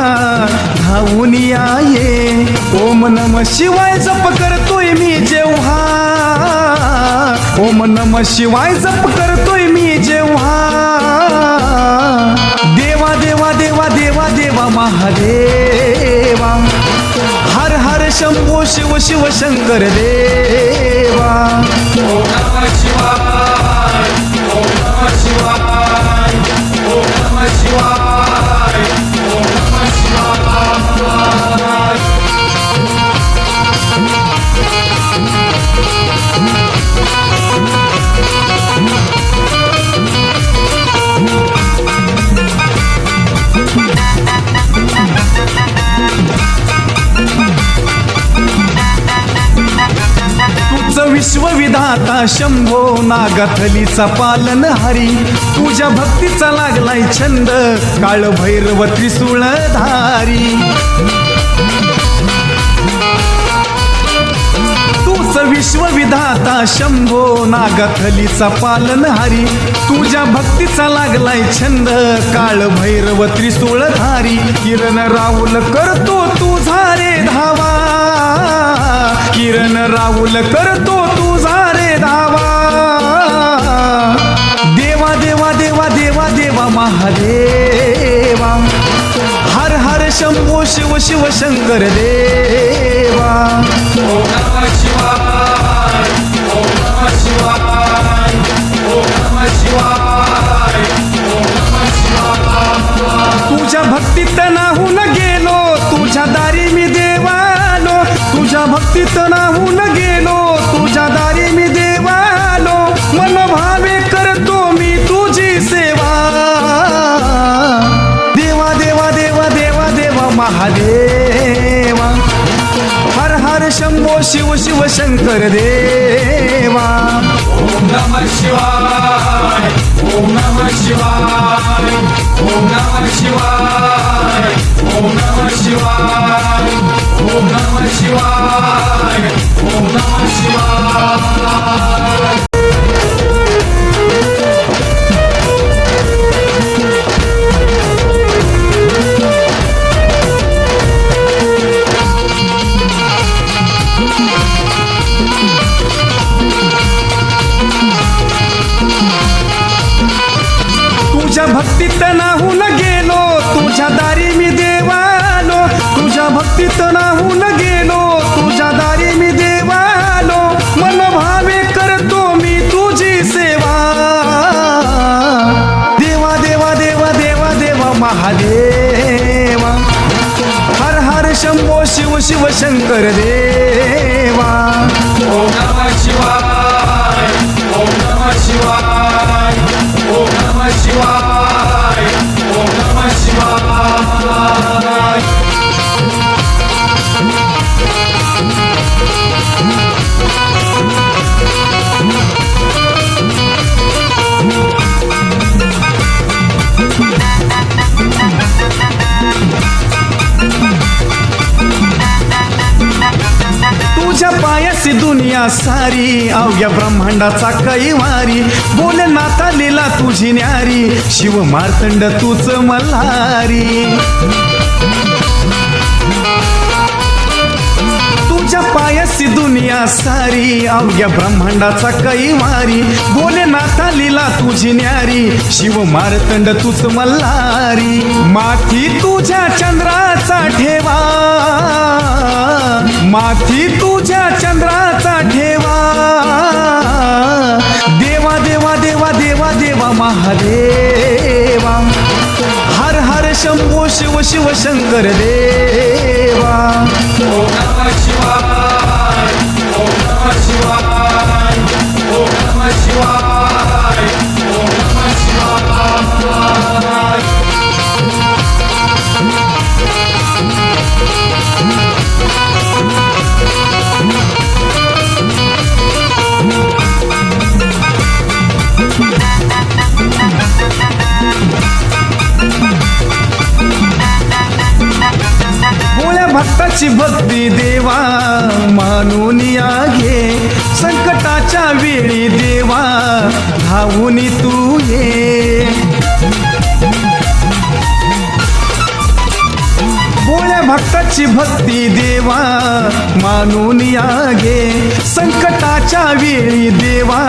धावून या ये ओम नम शिवाय जप करतोय मी जेव्हा ओम नम शिवाय जप करतोय मी जेव्हा देवा देवा देवा देवा देवा महादेवा हर हर शंभो शिव शिव शंकर देवा ओम नमः शिवाय ओम नमः शिवाय ओम नमः शिवाय ओम नमः शिवाय तुझं विश्वविधाता शंभो नागथलीचा पालनहारी तुझ्या भक्तीचा लागलाय छंद काळ भैरव त्रिशूळधारी तुझं विश्वविधाता शंभो नागथलीचा पालनहारी तुझ्या भक्तीचा लागलाय छंद काळ भैरव त्रिशूळधारी किरण राहुल करतो तुझा रे धावा किरण राहुल करतो तुझा रे धावा देवा देवा देवा देवा देवा महादेवा हर हर शंभो शिव शिव शंकर देवा ओम नमः शिवाय ओम नमः शिवाय ओम नमः शिवाय ओम नमः शिवाय तुझ्या भक्तीत नाहून गेलो तुझ्या दारी मी देवालो तुझ्या भक्तीत नाहून गेलो तुझ्या दारी मी देवालो मनोभावे करतो मी तुझी सेवा देवा देवा देवा देवा देवा महादेवा हर हर शंभो शिव शिव शंकर देवा ओम नमः शिवाय ओम नमः शिवाय ओम नमः शिवाय ओम नमः शिवाय ओम नमः शिवाय ओम नमः शिवाय तुझ्या भक्तीत नाहून गेलो तुझ्या दारी मी देवालो तुझ्या भक्तीत नाहून गेलो तुझ्या दारी मी देवालो मनोभावे करतो मी तुझी सेवा देवा देवा देवा देवा देवा महादेवा हर हर शंभो शिव शिव शंकर देवा ओम नमः शिवाय ओम नमः शिवाय ओम नमः शिवाय ओम नमः शिवाय तुझ्या पायासी दुनिया सारी अवघ्या ब्रह्मांडाचा कैवारी भोलेनाथा लीला लीला तुझी न्यारी शिव मार्तंड तूच मल्हारी तुझ्या पायासी दुनिया सारी अवघ्या ब्रह्मांडाचा कैवारी भोलेनाथा लीला तुझी न्यारी शिव मार्तंड तूच मल्हारी माथी तुझ्या चंद्राचा ठेवा माथी तुझ्या चंद्राचा ठेवा देवा देवा देवा देवा देवा महादेवा हर हर शंभो शिव शिव शंकर देवा ओम नमः शिवाय ओम नमः शिवाय ओम नमः शिवाय ओम नमः शिवाय भोळ्या भक्ताची भक्ती देवा मानून या घे संकटाच्या वेळी देवा धावून तू ये भोळ्या भक्ताची भक्ती देवा मानून या घे संकटाच्या वेळी देवा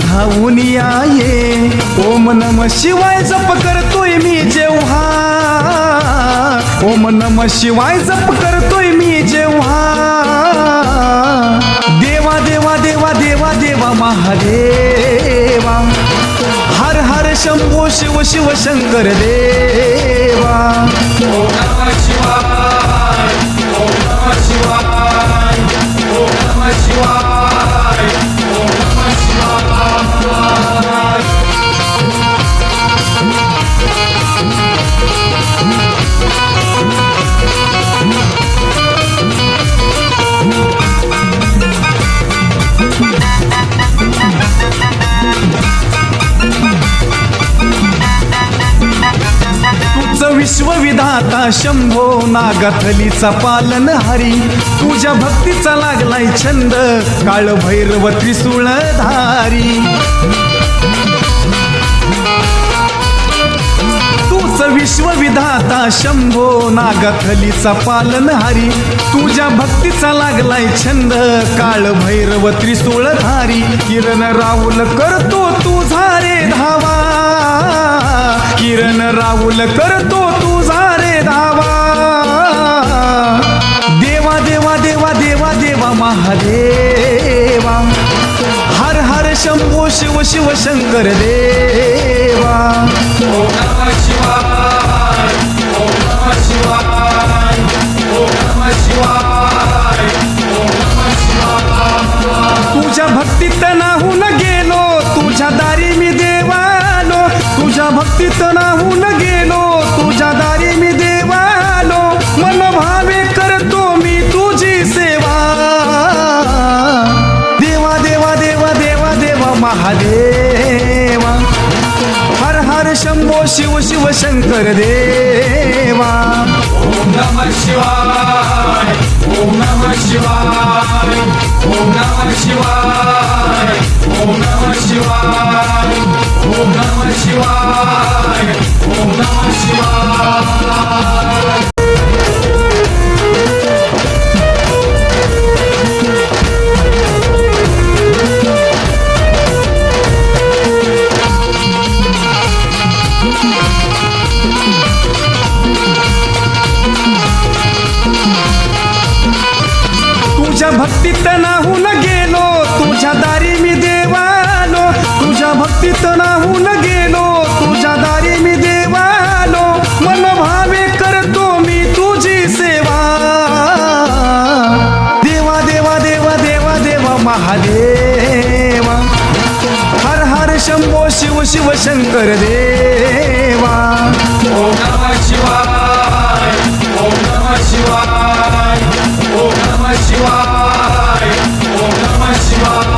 धावून या ये ओम नमः शिवाय जप करतोय मी जेव्हा ओम नमः शिवाय जप करतोय मी जेव्हा देवा देवा देवा देवा देवा महादेवा हर हर शंभो शिव शिव शंकर देवा ओम नमः शिवाय ओम नमः शिवाय ओम नमः शिवाय ओम नमः शिवाय तुझं विश्वविधाता शंभो नागथलीचा पालनहारी तुझ्या भक्तीचा लागलाय छंद काळ भैरव त्रिशूळधारी तुझं विश्वविधाता शंभो नागथलीचा पालनहारी तुझ्या भक्तीचा लागलाय छंद काळ भैरव त्रिशूळधारी किरण राहुल करतो तुझा रे धावा किरण राहुल करतो तुझा रे धावा देवा देवा देवा देवा देवा महादेवा हर हर शंभो शिव शिव शंकर देवा ओम नमः शिवाय ओम नमः शिवाय ओम नमः शिवाय ओम नमः शिवाय तुझ्या भक्तीत नाहून गेलो तुझ्या दारी मी देवालो तुझ्या भक्तीत नाहून गेलो तुझ्या दारी मी देवालो मनोभावे करतो मी तुझी सेवा देवा देवा देवा देवा देवा महादेवा हर हर शंभो शिव शिव शंकर देवा ओम नमः शिवाय ओम नमः शिवाय ओम नमः शिवाय ओम नमः शिवाय ओम नमः शिवाय ओम नमः शिवाय तुझ्या भक्तीत नाहून गेलो तुझ्या दारी मी देवालो तुझ्या भक्तीत नाहून गेलो तुझ्या दारी मी देवालो मनोभावे करतो मी तुझी सेवा देवा देवा देवा देवा देवा महादेवा हर हर शंभो शिव शिव शंकर देवा ओम नमः शिवाय ओम नमः शिवाय ओम नमः शिवाय ओम नमः शिवाय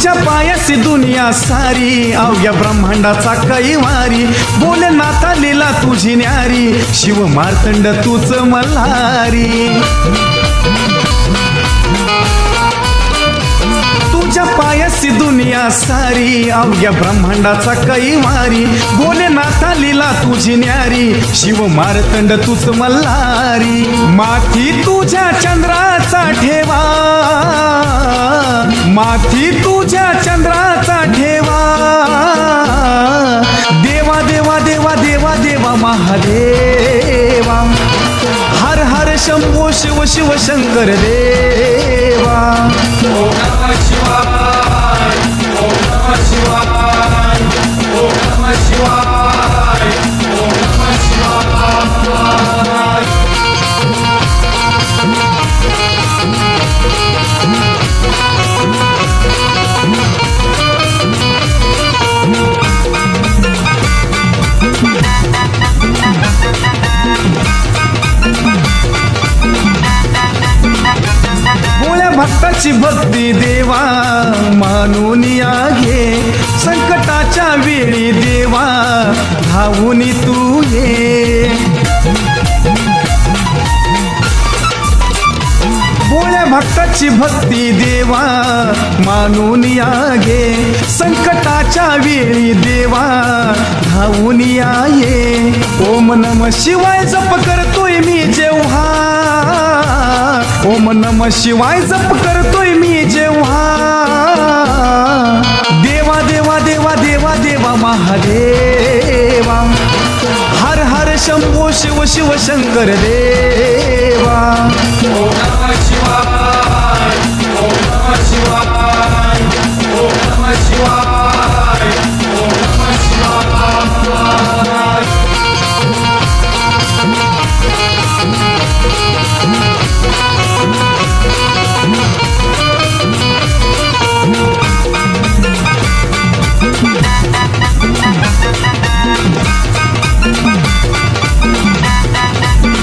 तुझ्या पायासी दुनिया सारी अवघ्या ब्रह्मांडाचा कैवारी भोलेनाथा लीला तुझी न्यारी शिव मार्तंड तूच मल्हारी तुझ्या पायासी दुनिया सारी अवघ्या ब्रह्मांडाचा कैवारी भोलेनाथा लीला तुझी न्यारी शिव मार्तंड तूच मल्हारी माथी तुझ्या चंद्राचा ठेवा माथी तुझ्या चंद्राचा ठेवा देवा देवा देवा देवा देवा महादेवा हर हर शंभो शिव शिव शंकर देवा ओम नमः शिवाय ओम नमः शिवाय ओम नमः शिवाय ओम नमः शिवाय भोळ्या भक्ताची भक्ती देवा मानून घे संकटाच्या वेळी देवा धावून तू ये भोळ्या भक्ताची भक्ती देवा मानून घे संकटाच्या वेळी देवा धावून ये ओम नमः शिवाय जप करतोय मी जेव्हा ओम नमः शिवाय जप करतोय मी जेव्हा देवा देवा देवा देवा देवा महादेवा हर हर शंभो शिव शिव शंकर देवा ओम नमः शिवाय ओम नमः शिवाय ओम नमः शिवाय ओम नमः शिवाय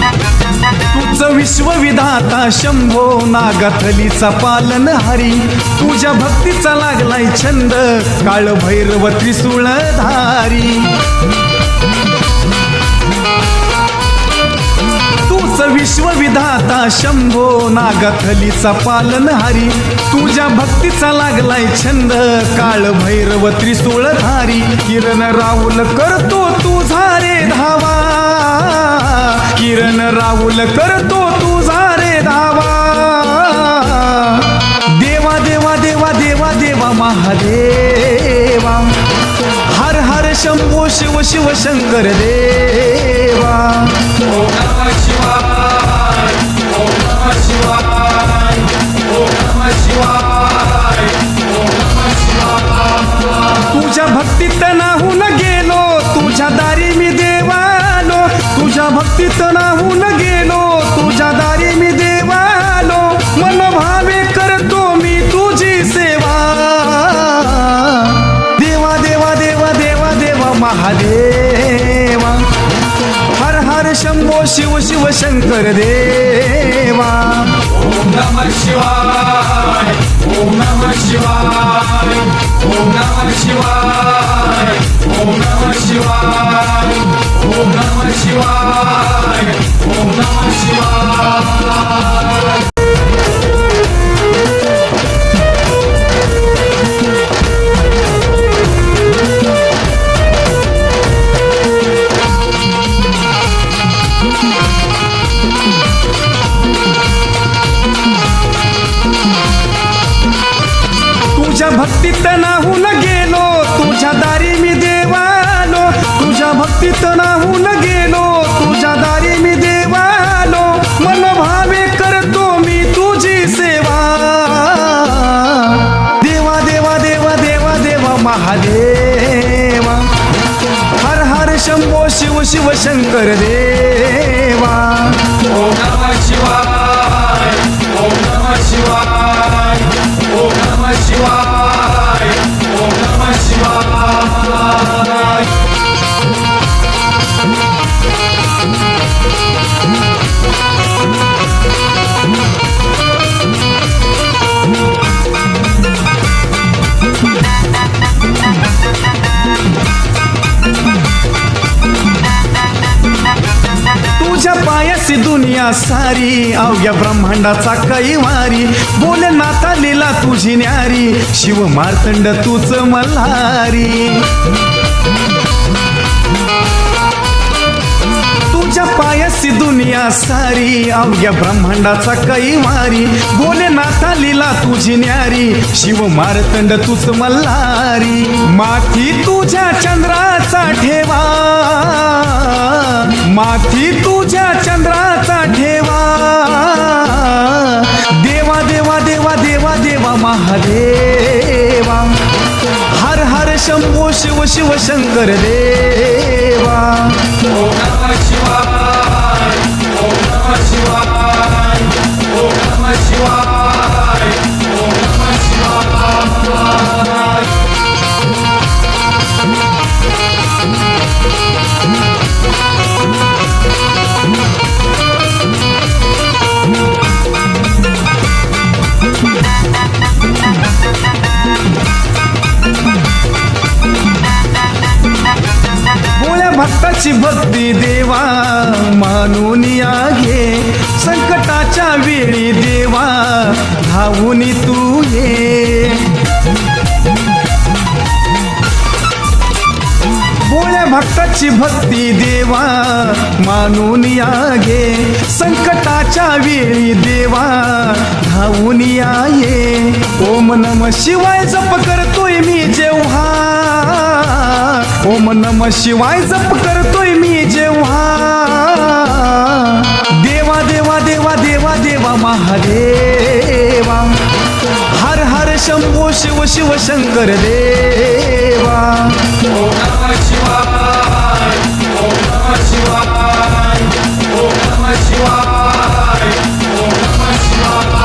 तुझं विश्वविधाता शंभो नागाथलीचा पालन हरी तुझ्या भक्तीचा लागलाय छंद काळ भैरव त्रिशूळधारी तूच विश्वविधाता शंभो नागाथलीचा पालन हरी तुझ्या भक्तीचा लागलाय छंद काळ भैरव त्रिशूळधारी किरण राहुल करतो तुझा रे धावा किरण राहुल करतो तुझा रे धावा देवा देवा देवा देवा देवा महादेवा हर हर शंभो शिव शिव शंकर देवा ओम नमः शिवाय ओम नमः शिवाय ओम नमः शिवाय ओम नमः शिवाय तुझ्या भक्तीत नाहून गेलो तुझ्या दारी मी देवालो तुझ्या भक्तीत नाहून गेलो तुझ्या दारी मी देवालो मनोभावे करतो मी तुझी सेवा देवा देवा देवा देवा देवा महादेवा हर हर शंभो शिव शिव शंकर देवा ओम नमः शिवाय ओम नमः शिवाय ओम नमः शिवाय ओम नमः शिवाय ओम नमः शिवाय ओम नमः शिवाय तुझ्या भक्तीत नाहून गेलो तुझ्या दारी मी देवालो तुझ्या भक्तीत नाहून गेलो तुझ्या दारी मी देवालो मनोभावे करतो मी तुझी सेवा देवा देवा देवा देवा देवा महादेवा हर हर शंभो शिव शिव शंकर देवा ओम नमः शिवाय ओम नमः शिवाय ओम नमः शिवाय ओम नमः शिवाय पायासी दुनिया सारी अवघ्या ब्रह्मांडाचा कैवारी बोले नाथा लीला तुझी न्यारी शिव मार्तंड तूच मल्हारी तुझ्या पायासी दुनिया सारी अवघ्या ब्रह्मांडाचा कैवारी बोले नाथा लीला तुझी न्यारी शिव मार्तंड तूच मल्हारी माथी तुझ्या चंद्राचा ठेवा माथी तुझ्या चंद्राचा ठेवा देवा देवा देवा देवा देवा महादेवा हर हर शंभो शिव शिव शंकर देवा ओम नमः शिवाय ओम नमः शिवाय ओम नमः शिवाय ओम नमः शिवाय भोळ्या भक्ताची भक्ती देवा मानून या घे संकटाच्या वेळी देवा धावून तू ये भोळ्या भक्ताची भक्ती देवा मानून या घे संकटाच्या वेळी देवा धावून या ये ओम नम शिवाय जप करतोय मी जेव्हा ओम नम शिवाय जप करतोय मी जेव्हा देवा देवा देवा देवा देवा महादेवा हर हर शंभो शिव शिव शंकर देवा ओम नमः शिवाय ओम नमः शिवाय ओम नमः शिवाय ओम नमः शिवाय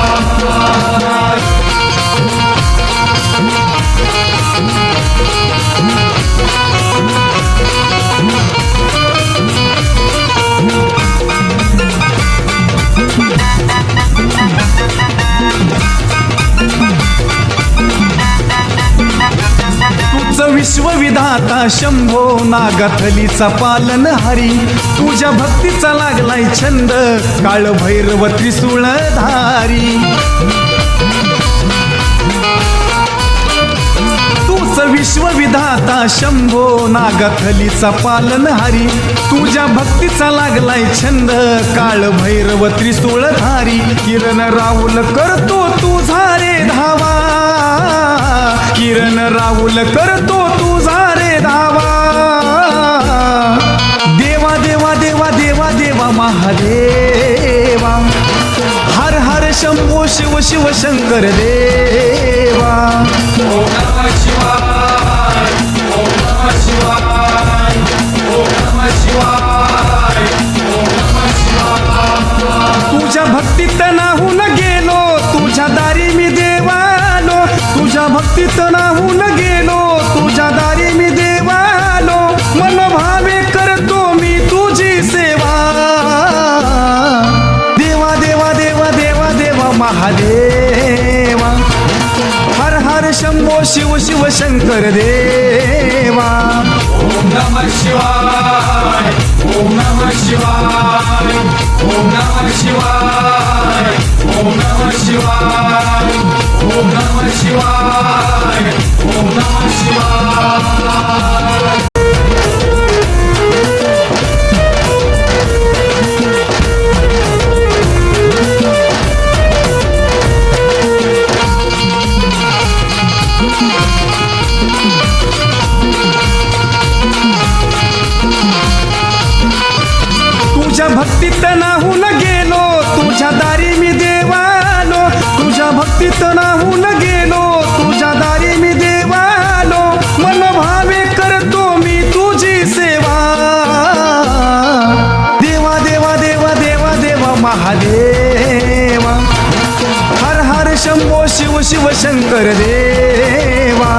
तुझं विश्वविधाता शंभो नागथलीचा पालनहारी तुझ्या भक्तीचा लागलाय छंद काळ भैरव त्रिशूळधारी तुझं विश्वविधाता शंभो नागथलीचा पालनहारी तुझ्या भक्तीचा लागलाय छंद काळ भैरव त्रिशूळधारी किरण राहुल करतो तुझा रे धावा किरण राहुल करतो तुझा रे धावा देवा देवा देवा देवा देवा महादेवा हर हर शंभो शिव शिव शंकर देवा ओम नमः शिवाय ओम नमः शिवाय ओम नमः शिवाय ओम नमः शिवाय तुझ्या भक्तीत नाहून गेलो तुझ्या दारी मी देवालो तुझ्या भक्तीत नाहून गेलो तुझ्या दारी मी देवालो मनोभावे करतो मी तुझी सेवा देवा देवा देवा देवा देवा महादेवा हर हर शंभो शिव शिव शंकर देवा ओम नमः शिवाय ओम नमः शिवाय ओम नमः शिवाय ओम नमः शिवाय ओम नमः शिवाय ओम नमः शिवाय तुझ्या भक्तीत नाहून गेलो तुझ्या दारी मी देवालो तुझ्या भक्तीत नाहून गेलो तुझ्या दारी मी देवालो मनोभावे करतो मी तुझी सेवा देवा देवा देवा देवा देवा महादेवा हर हर शंभो शिव शिव शंकर देवा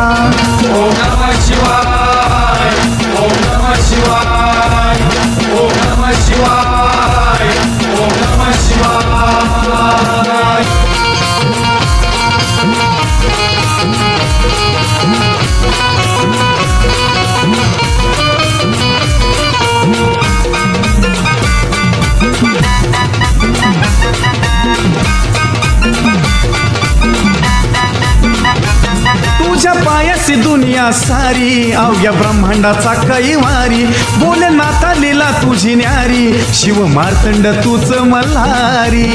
ओम नमः शिवाय ओम नमः शिवाय ओम नमः शिवाय ओम नमः शिवाय तुझ्या पायासी दुनिया सारी अवघ्या ब्रह्मांडाचा कैवारी भोलेनाथा लीला तुझी न्यारी शिव मार्तंड तूच मल्हारी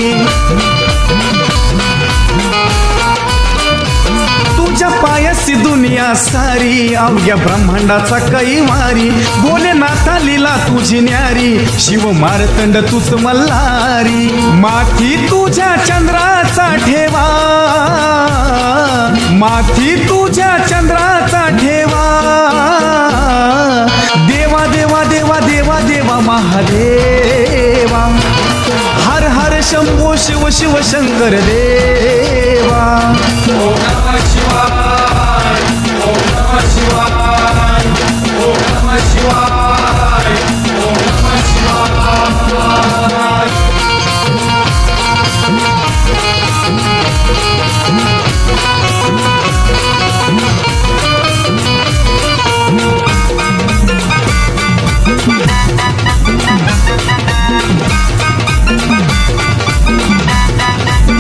तुझ्या पायासी दुनिया सारी अवघ्या ब्रह्मांडाचा कैवारी भोलेनाथा लीला तुझी न्यारी शिव मार्तंड तूच मल्हारी माथी तुझ्या चंद्राचा ठेवा माथी तुझ्या चंद्राचा ठेवा देवा देवा देवा देवा देवा महादेवा हर हर शंभो शिव शिव शंकर देवा ओम नमः शिवाय ओम नमः शिवाय ओम नमः शिवाय ओम नमः शिवाय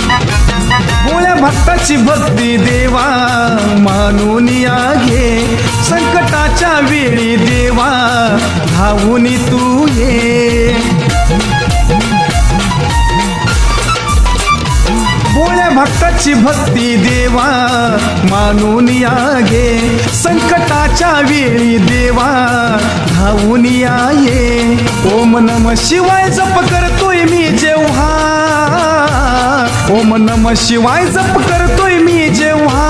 भोळ्या भक्ताची भक्ती देवा मानून या घे संकटाच्या वेळी देवा धावून तू ये भोळ्या भक्ताची भक्ती देवा मानून या घे संकटाच्या वेळी देवा धावून या ये ओम नमः शिवाय जप करतोय मी जेव्हा ओम नमः शिवाय जप करतोय मी जेव्हा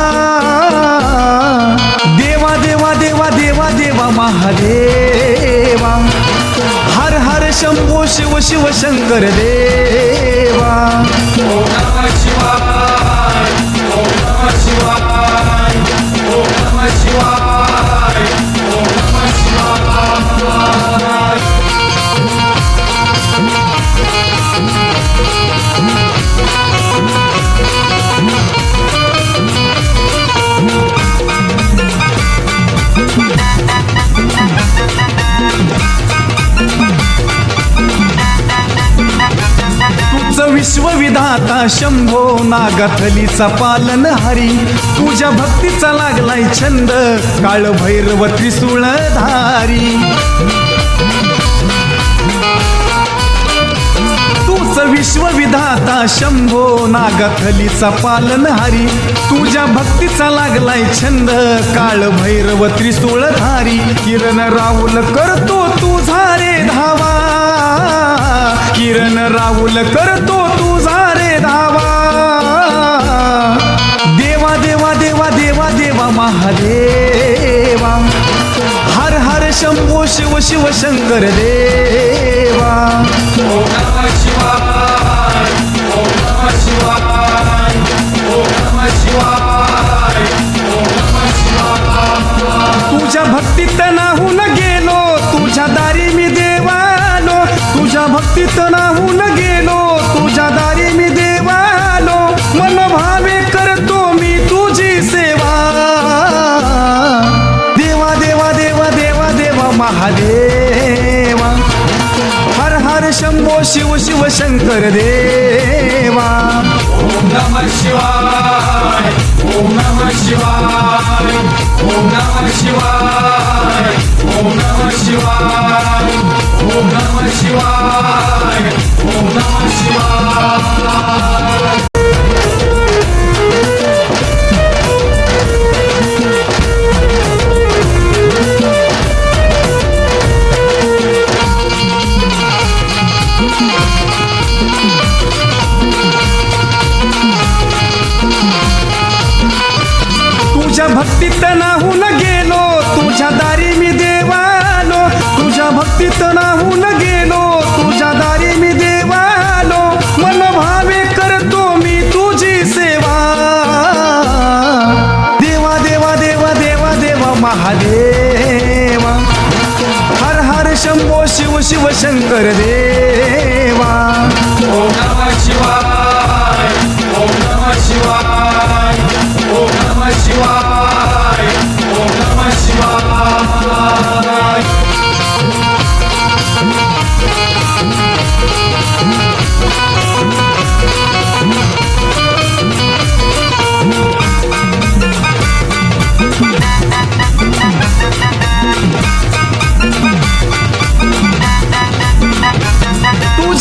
देवा देवा देवा देवा देवा महादेवा हर हर शंभो शिव शिव शंकर देवा ओम नमः शिवाय ओम नमः शिवाय ओम नमः शिवाय ओम नमः शिवाय तुझं विश्वविधाता शंभो नागथलीचा पालनहारी तुझ्या भक्तीचा लागलाय छंद काळ भैरव त्रिशूळधारी तुझं विश्वविधाता शंभो नागथलीचा पालनहारी तुझ्या भक्तीचा लागलाय छंद काळ भैरव त्रिशूळधारी किरण राहुल करतो तुझा रे धावा किरण राहुल करतो तुझा रे धावा देवा देवा देवा देवा देवा महादेवा हर हर शंभो शिव शिव शंकर देवा ओम नमः शिवाय ओम नमः शिवाय ओम नमः शिवाय ओम नमः शिवाय तुझ्या भक्तीत नाहून गेलो तुझ्या दारी मी देवालो तुझ्या भक्तीत नाहून गेलो तुझ्या दारी मी देवालो मनोभावे करतो मी तुझी सेवा देवा देवा देवा देवा देवा महादेवा हर हर शंभो शिव शिव शंकर देवा ओम नमः शिवाय ओम नमः शिवाय ओम नमः शिवाय ओम नमः शिवाय ओम नमः शिवाय ओम नमः शिवाय तुझ्या भक्तीत नाहून गेलो तुझ्या दारी मी देवालो तुझ्या भक्तीत नाहून गेलो तुझ्या दारी मी देवालो मनोभावे करतो मी तुझी सेवा देवा देवा देवा देवा देवा महादेवा हर हर शंभो शिव शिव शंकर देवा ओम नमः शिवाय ओम नमः शिवाय ओम नमः शिवाय ओम नमः शिवाय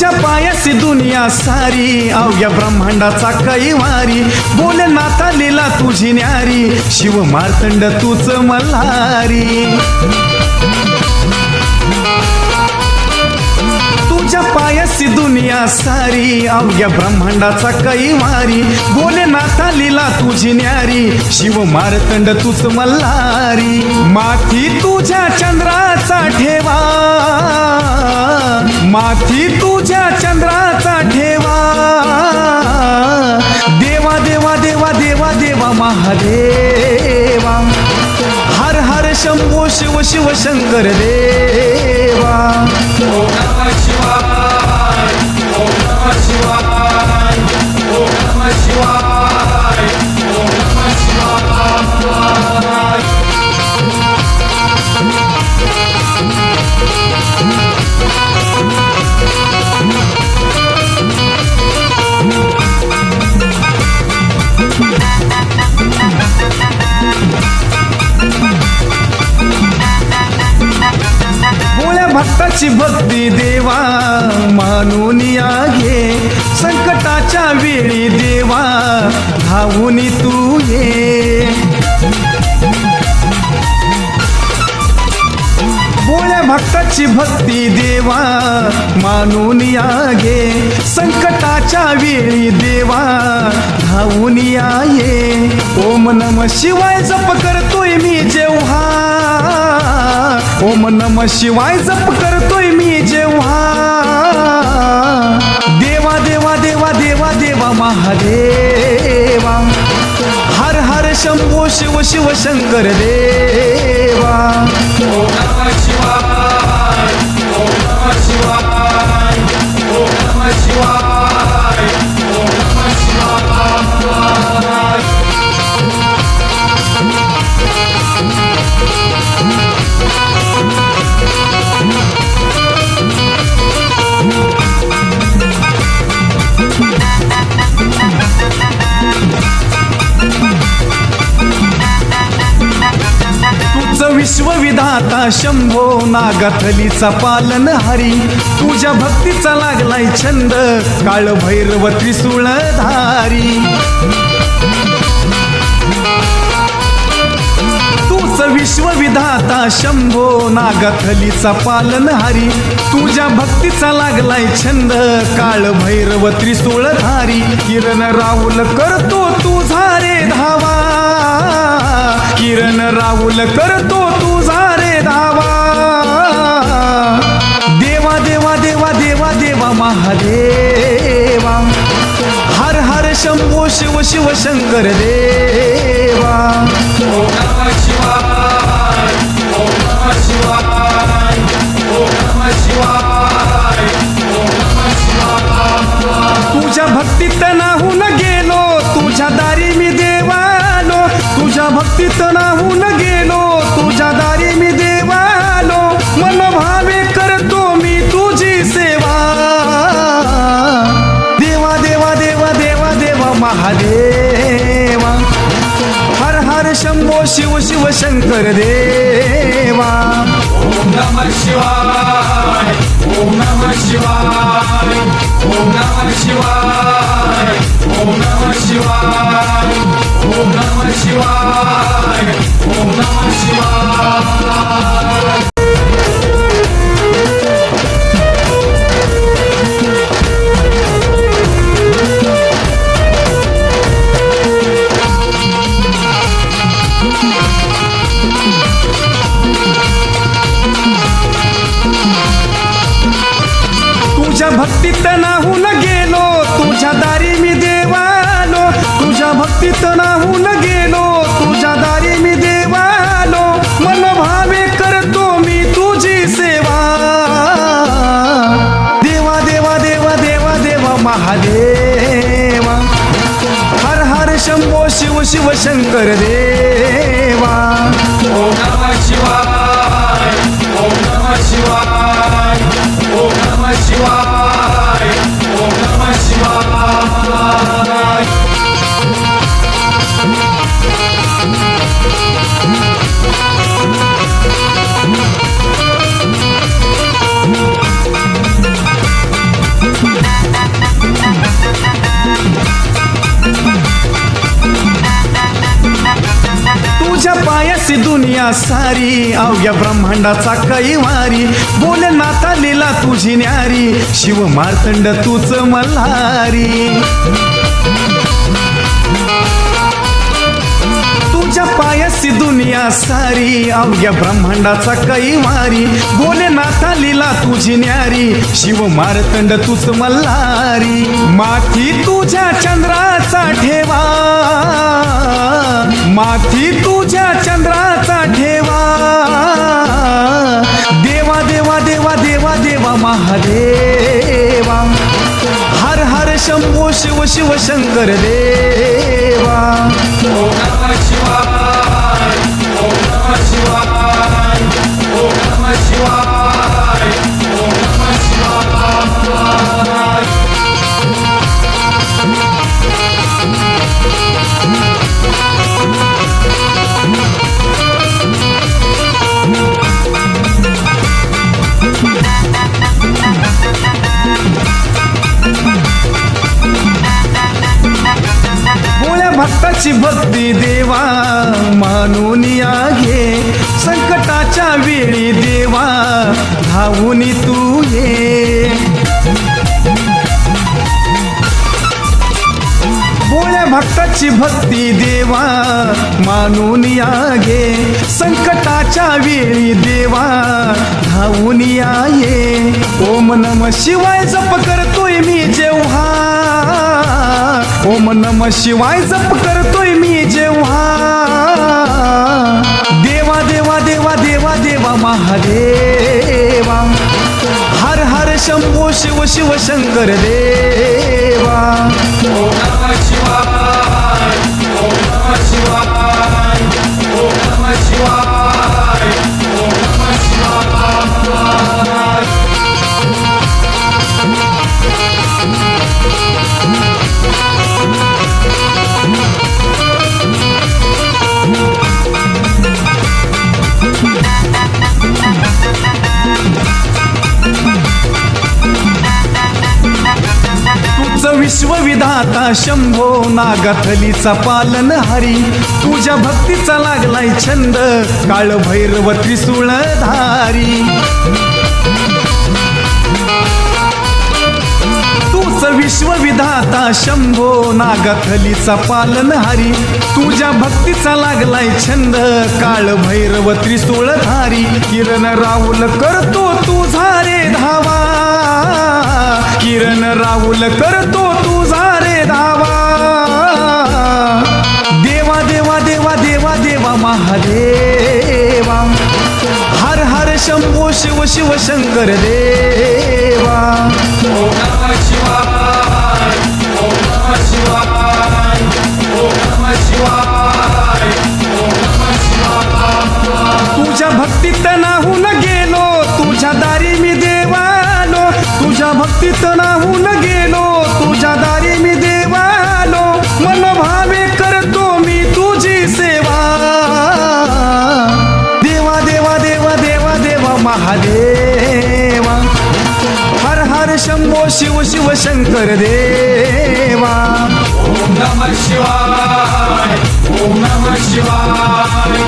तुझ्या पायासी दुनिया सारी अवघ्या ब्रह्मांडाचा कैवारी भोलेनाथा लीला तुझी न्यारी शिव मार्तंड तूच मल्हारी तुझ्या पायासी दुनिया सारी अवघ्या ब्रह्मांडाचा कैवारी भोलेनाथा लीला तुझी न्यारी शिव मार्तंड तूच मल्हारी माथी तुझ्या चंद्राचा ठेवा माथी तुझ्या चंद्राचा ठेवा देवा देवा देवा देवा देवा महादेवा हर हर शंभो शिव शिव शंकर देवा ओम नमः शिवाय ओम नमः शिवाय ओम नमः शिवाय ओम नमः शिवाय भोळ्या भक्ताची भक्ती देवा मानून घे संकटाच्या वेळी देवा धावून तू ये भोळ्या भक्ताची भक्ती देवा मानून घे संकटाच्या वेळी देवा धावून ये ओम नमः शिवाय जप करतोय मी जेव्हा ओम नमः शिवाय जप करतोय मी जेव्हा देवा देवा देवा देवा देवा महादेवा हर हर शंभो शिव शिव शंकर देवा ओम नमः शिवाय ओम नमः शिवाय ओम नमः शिवाय ओम नमः शिवाय तुझं विश्वविधाता शंभो नागाथलीचा पालन हरी तुझ्या भक्तीचा लागलाय छंद काळ भैरव त्रिशूळधारी तूच विश्वविधाता शंभो नागाथलीचा पालन हरी तुझ्या भक्तीचा लागलाय छंद काळ भैरव त्रिशूळधारी किरण राहुल करतो तुझा रे धावा किरण राहुल करतो तुझा रे धावा देवा देवा देवा देवा देवा महादेवा हर हर शंभो शिव शिव शंकर देवा ओम नमः शिवाय ओम नमः शिवाय ओम नमः शिवाय ओम नमः शिवाय तुझ्या भक्तीत नाहून गेलो तुझ्या दारी मी देवालो तुझ्या भक्तीत नाहून गेलो तुझ्या दारी मी देवालो मनोभावे करतो मी तुझी सेवा देवा देवा देवा देवा देवा महादेवा हर हर शंभो शिव शिव शंकर देवा ओम नमः शिवाय ओम नमः शिवाय ओम नमः शिवाय ओम नमः शिवाय ओम नमः शिवाय ओम नमः शिवाय तुझ्या भक्तीत नाहून गेलो तुझ्या दारी मी देवालो तुझ्या भक्तीत नाहून गेलो तुझ्या दारी मी देवालो मनोभावे करतो मी तुझी सेवा देवा देवा देवा देवा देवा महादेवा हर हर शंभो शिव शिव शंकर देवा ओम नमः शिवाय ओम नमः शिवाय ओम नमः शिवाय ओम नमः शिवाय तुझ्या पायासी दुनिया सारी अवघ्या ब्रह्मांडाचा कैवारी बोले नाथा लीला तुझी न्यारी शिव मार्तंड तूच मल्हारी तुझ्या पायासी दुनिया सारी अवघ्या ब्रह्मांडाचा कैवारी बोले नाथा लीला तुझी न्यारी शिव मार्तंड तूच मल्हारी माथी तुझ्या चंद्राचा ठेवा माथी तुझ्या चंद्राचा ठेवा देवा देवा देवा देवा देवा महादेवा हर हर शंभो शिव शिव शंकर देवा ओम नमः शिवाय ओम नमः शिवाय ओम नमः शिवाय ओम नमः शिवाय भोळ्या भक्ताची भक्ती देवा मानून या घे संकटाच्या वेळी देवा धावून तू ये भोळ्या भक्ताची भक्ती देवा मानून या घे संकटाच्या वेळी देवा धावून या ये ओम नम शिवाय जप करतोय मी जेव्हा ओम नम शिवाय जप करतोय मी जेव्हा देवा देवा देवा देवा देवा महादेवा हर हर शंभो शिव शिव शंकर देवा ओम नमः शिवाय ओम नमः शिवाय ओम नमः शिवाय ओम नमः शिवाय तुझं विश्वविधाता शंभो नागथलीचा पालनहारी तुझ्या भक्तीचा लागलाय छंद काळ भैरव त्रिशूळधारी तुझं विश्वविधाता शंभो नागथलीचा पालनहारी तुझ्या भक्तीचा लागलाय छंद काळ भैरव त्रिशूळधारी किरण राहुल करतो तुझा रे धावा किरण राहुल करतो तुझा रे धावा देवा देवा देवा देवा देवा महादेवा हर हर शंभो शिव शिव शंकर देवा ओम नमः शिवाय ओम नमः शिवाय ओम नमः शिवाय ओम नमः शिवाय तुझ्या भक्तीत नाहून गेलो तुझ्या दारी मी देवालो तुझ्या भक्तीत नाहून गेलो तुझ्या दारी मी देवालो मनोभावे करतो मी तुझी सेवा देवा देवा देवा देवा देवा महादेवा हर हर शंभो शिव शिव शंकर देवा ओम नमः शिवाय ओम नमः शिवाय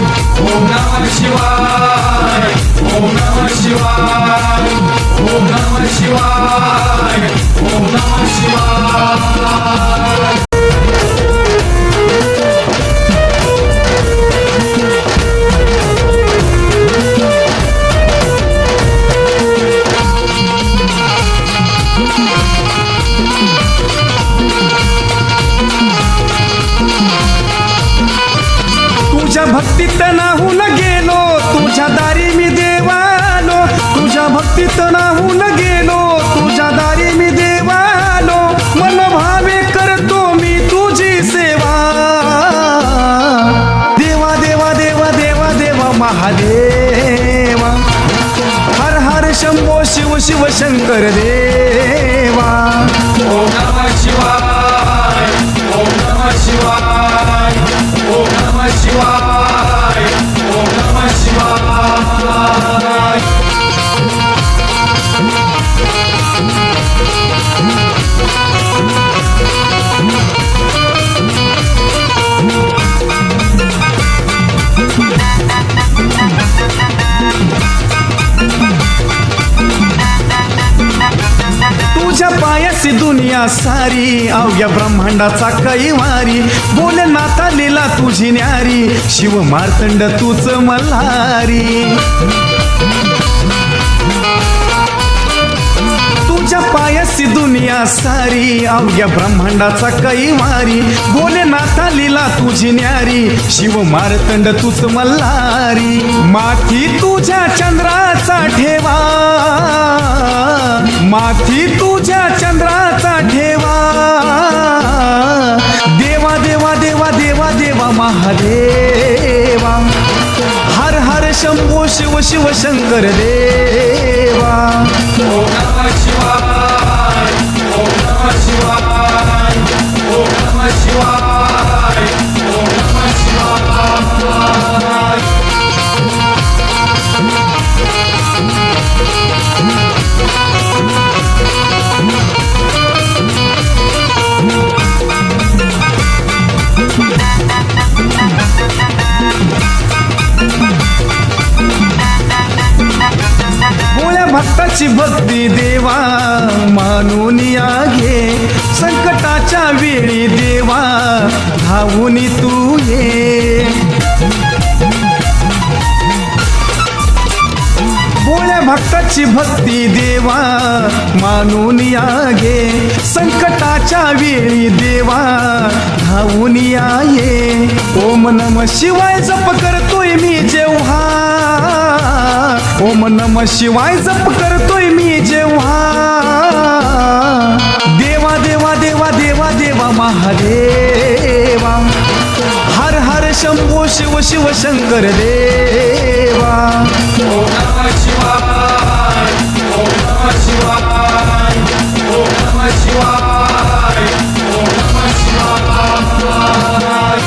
ओम नमः शिवाय ओम नमः शिवाय ओम नमः शिवाय ओम नमः शिवाय तुझ्या भक्तीत नाहून गेलो तुझ्या दारी मी देवालो तुझ्या भक्तीत नाहून गेलो तुझ्या दारी मी देवालो मनोभावे करतो मी तुझी सेवा देवा देवा देवा देवा देवा महादेवा हर हर शंभो शिव शिव शंकर देवा ओम नमः शिवाय ओम नमः शिवाय ओम नमः शिवाय ओम नमः शिवाय तुझ्या पायाची दुनिया सारी अवघ्या ब्रह्मांडाचा कैवारी भोलेनाथा लीला तुझी न्यारी शिव मार्तंड तूच मल्हारी तुझ्या पायाची दुनिया सारी अवघ्या ब्रह्मांडाचा कैवारी भोलेनाथा लीला तुझी न्यारी शिव मार्तंड तूच मल्हारी माथी तुझ्या चंद्राचा ठेवा माथी तुझ्या चंद्राचा ठेवा देवा देवा देवा देवा देवा महादेवा हर हर शंभो शिव शिव शंकर देवा ओम नमः शिवाय ओम नमः शिवाय ओम नमः शिवाय ओम नमः शिवाय भोळ्या भक्ताची भक्ती देवा मानून या घे संकटाच्या वेळी देवा धावून तू ये भोळ्या भक्ताची भक्ती देवा मानून या घे संकटाच्या वेळी देवा धावून या ये ओम नमः शिवाय जप करतोय मी जेव्हा ओम नमः शिवाय जप करतोय मी जेव्हा देवा देवा देवा देवा देवा महादेवा हर हर शंभो शिव शिव शंकर देवा ओम नमः शिवाय ओम नमः शिवाय ओम नमः शिवाय ओम नमः शिवाय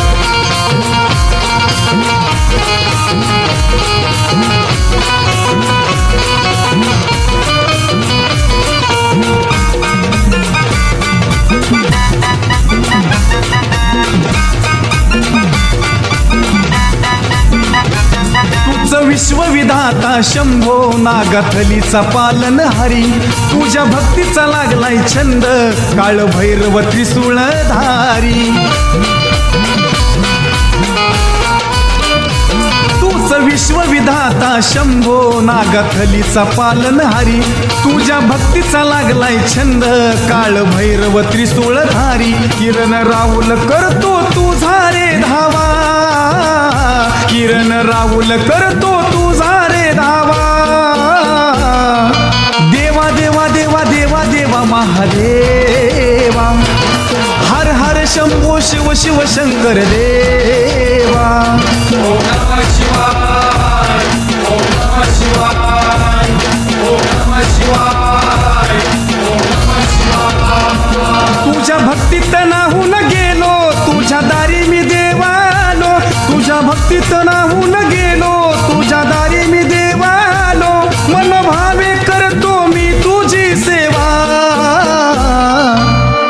तुझं विश्वविधाता शंभो नागथलीचा पालनहारी तुझ्या भक्तीचा लागलाय छंद काळ भैरव त्रिशूळधारी तुझं विश्वविधाता शंभो नागथलीचा पालनहारी तुझ्या भक्तीचा लागलाय छंद काळ भैरव त्रिशूळधारी किरण राहुल करतो तुझा रे धावा किरण राहुल करतो तुझा रे धावा देवा देवा देवा देवा देवा महादेवा हर हर शंभो शिव शिव शंकर देवा ओम नमः शिवाय ओम नमः शिवाय ओम नमः शिवाय ओम नमः शिवाय तुझ्या भक्तीत नाहून गेलो तुझ्या दारी मी देवालो तुझ्या भक्तीत नाहून गेलो तुझ्या दारी मी देवालो मनोभावे करतो मी तुझी सेवा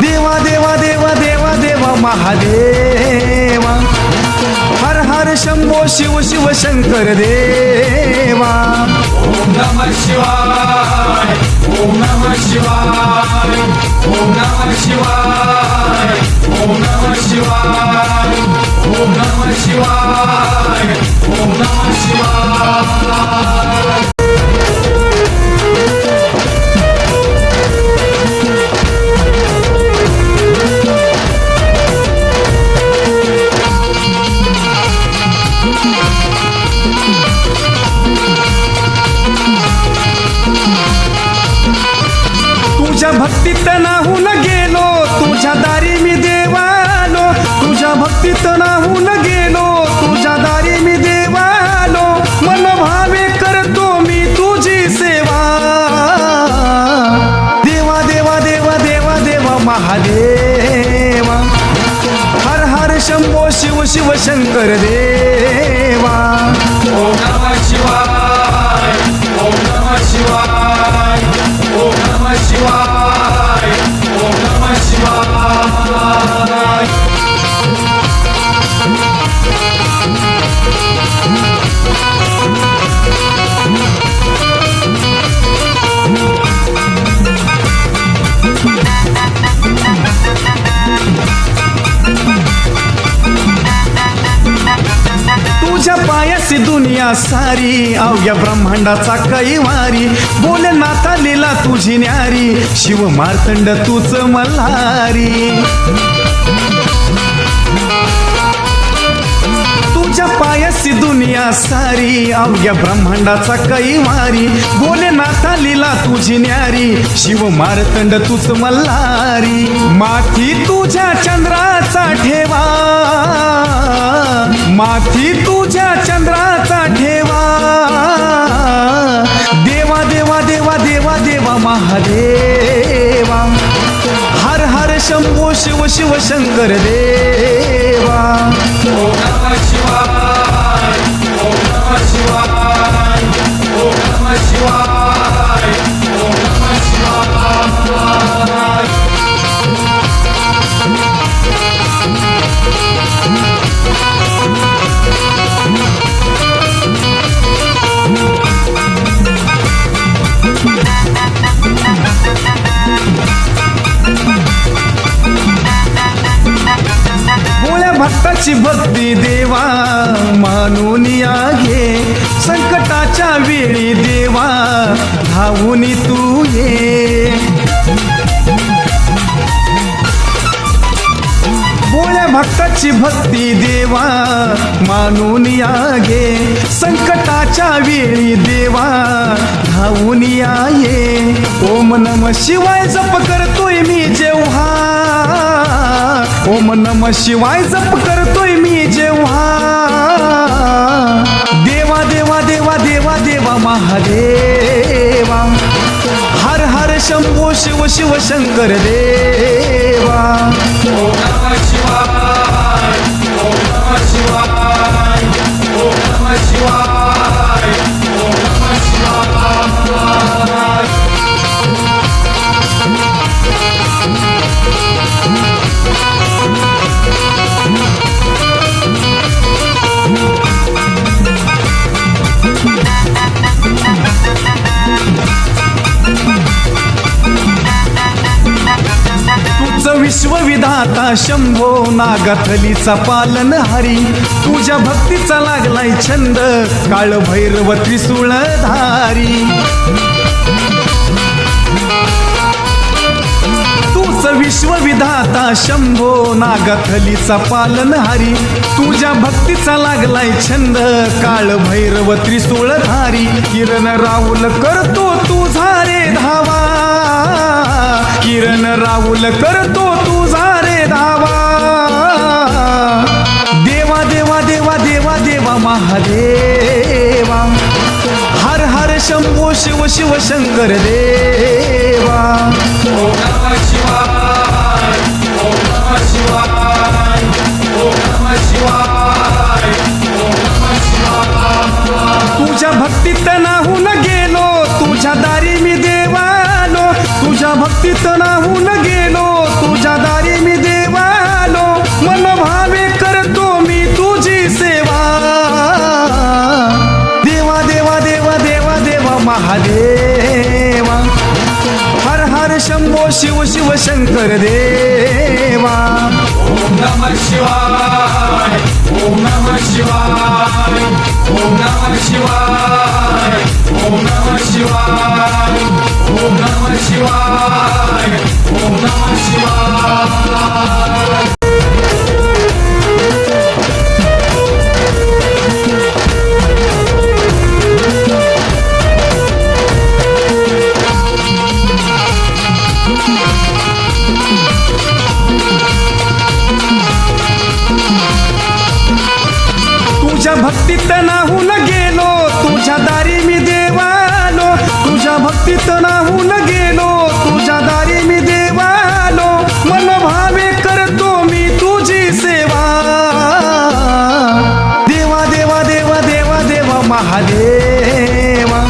देवा देवा देवा देवा देवा महादेवा हर हर शंभो शिव शिव शंकर देवा ओम नमः शिवाय ओम नमः शिवाय ओम नमः शिवाय ओम नमः शिवाय ओम नमः शिवाय ओम नमः शिवाय तुझ्या भक्तीत नाहून गेलो तुझ्या दारी मी देवालो तुझ्या भक्तीत नाहून गेलो तुझ्या दारी मी देवालो मनोभावे करतो मी तुझी सेवा देवा देवा देवा देवा देवा महादेवा हर हर शंभो शिव शिव शंकर देवा ओम नमः शिवाय ओम नमः शिवाय ओम नमः शिवाय ओम नमः शिवाय तुझ्या पायासी दुनिया सारी अवघ्या ब्रह्मांडाचा कैवारी भोलेनाथा लीला तुझी न्यारी शिव मार्तंड तूच मल्हारी तुझ्या पायासी दुनिया सारी अवघ्या ब्रह्मांडाचा कैवारी भोलेनाथा लीला तुझी न्यारी शिव मार्तंड तूच मल्हारी माथी तुझ्या चंद्राचा ठेवा माथी तुझ्या चंद्राचा ठेवा देवा देवा देवा देवा देवा महादेवा हर हर शंभो शिव शिव शंकर देवा ओम नमः शिवाय ओम नमः शिवाय ओम नमः शिवाय ओम नमः शिवाय भोळ्या भक्ताची भक्ती देवा मानून या घे संकटाच्या वेळी देवा धावून तू ये भोळ्या भक्ताची भक्ती देवा मानून या घे संकटाच्या वेळी देवा धावून या ये ओम नमः शिवाय जप करतोय मी जेव्हा ओम नमः शिवाय जप करतोय मी जेव्हा देवा देवा देवा देवा देवा महादेवा हर हर शंभो शिव शिव शंकर देवा ओम नमः शिवाय ओम नमः शिवाय ओम नमः शिवाय ओम नमः शिवाय तुझं विश्वविधाता शंभो नागथलीचा पालन हरी तुझ्या भक्तीचा लागलाय छंद काळ भैरव त्रिशूळधारी तूच विश्वविधाता शंभो नागथलीचा पालन हरी तुझ्या भक्तीचा लागलाय छंद काळ भैरव त्रिशूळधारी किरण राहुल करतो तुझा रे धावा किरण राहुल करतो तुझा रे धावा देवा देवा देवा देवा देवा महादेवा हर हर शंभो शिव शिव शंकर देवा ओम नमः शिवाय ओम नमः शिवाय ओम नमः शिवाय ओम नमः शिवाय तुझ्या भक्तीत नाहून गेलो तुझ्या दारी मी देवालो तुझ्या भक्तीत नाहून गेलो तुझ्या दारी मी देवालो मनोभावे करतो मी तुझी सेवा देवा देवा देवा देवा देवा महादेवा हर हर शंभो शिव शिव शंकर देवा ओम नमः शिवाय ओम नमः शिवाय ओम नमः शिवाय ओम नमः शिवाय ओम नमः शिवाय ओम नमः शिवाय तुझ्या भक्तीत नाहून गेलो तुझ्या दारी मी देवालो तुझ्या भक्तीत नाहून गेलो तुझ्या दारी मी देवालो मनोभावे करतो मी तुझी सेवा देवा देवा देवा देवा देवा महादेवा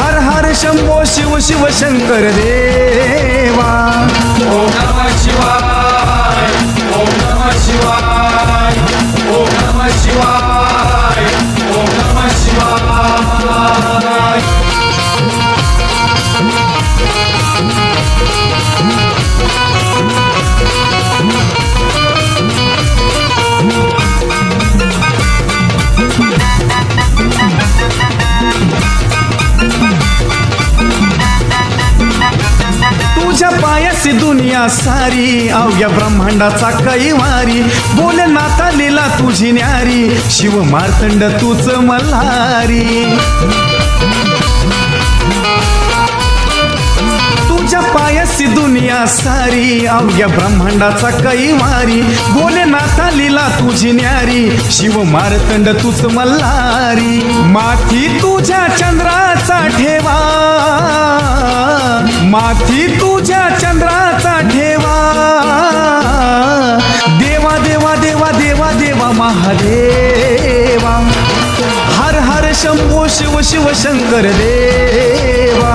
हर हर शंभो शिव शिव शंकर देवा ओम नमः शिवाय ओम नमः शिवाय ओम नमः शिवाय ओम नमः शिवाय पायासी दुनिया सारी अवघ्या ब्रह्मांडाचा कैवारी बोले नाथा लीला तुझी न्यारी शिव मार्तंड तूच मल्हारी तुझ्या पायासी दुनिया सारी अवघ्या ब्रह्मांडाचा कैवारी बोले नाथा लीला तुझी न्यारी शिव मार्तंड तूच मल्हारी माथी तुझ्या चंद्राचा ठेवा माथी तुझ्या चंद्राचा ठेवा देवा देवा देवा देवा देवा महादेवा हर हर शंभो शिव शिव शंकर देवा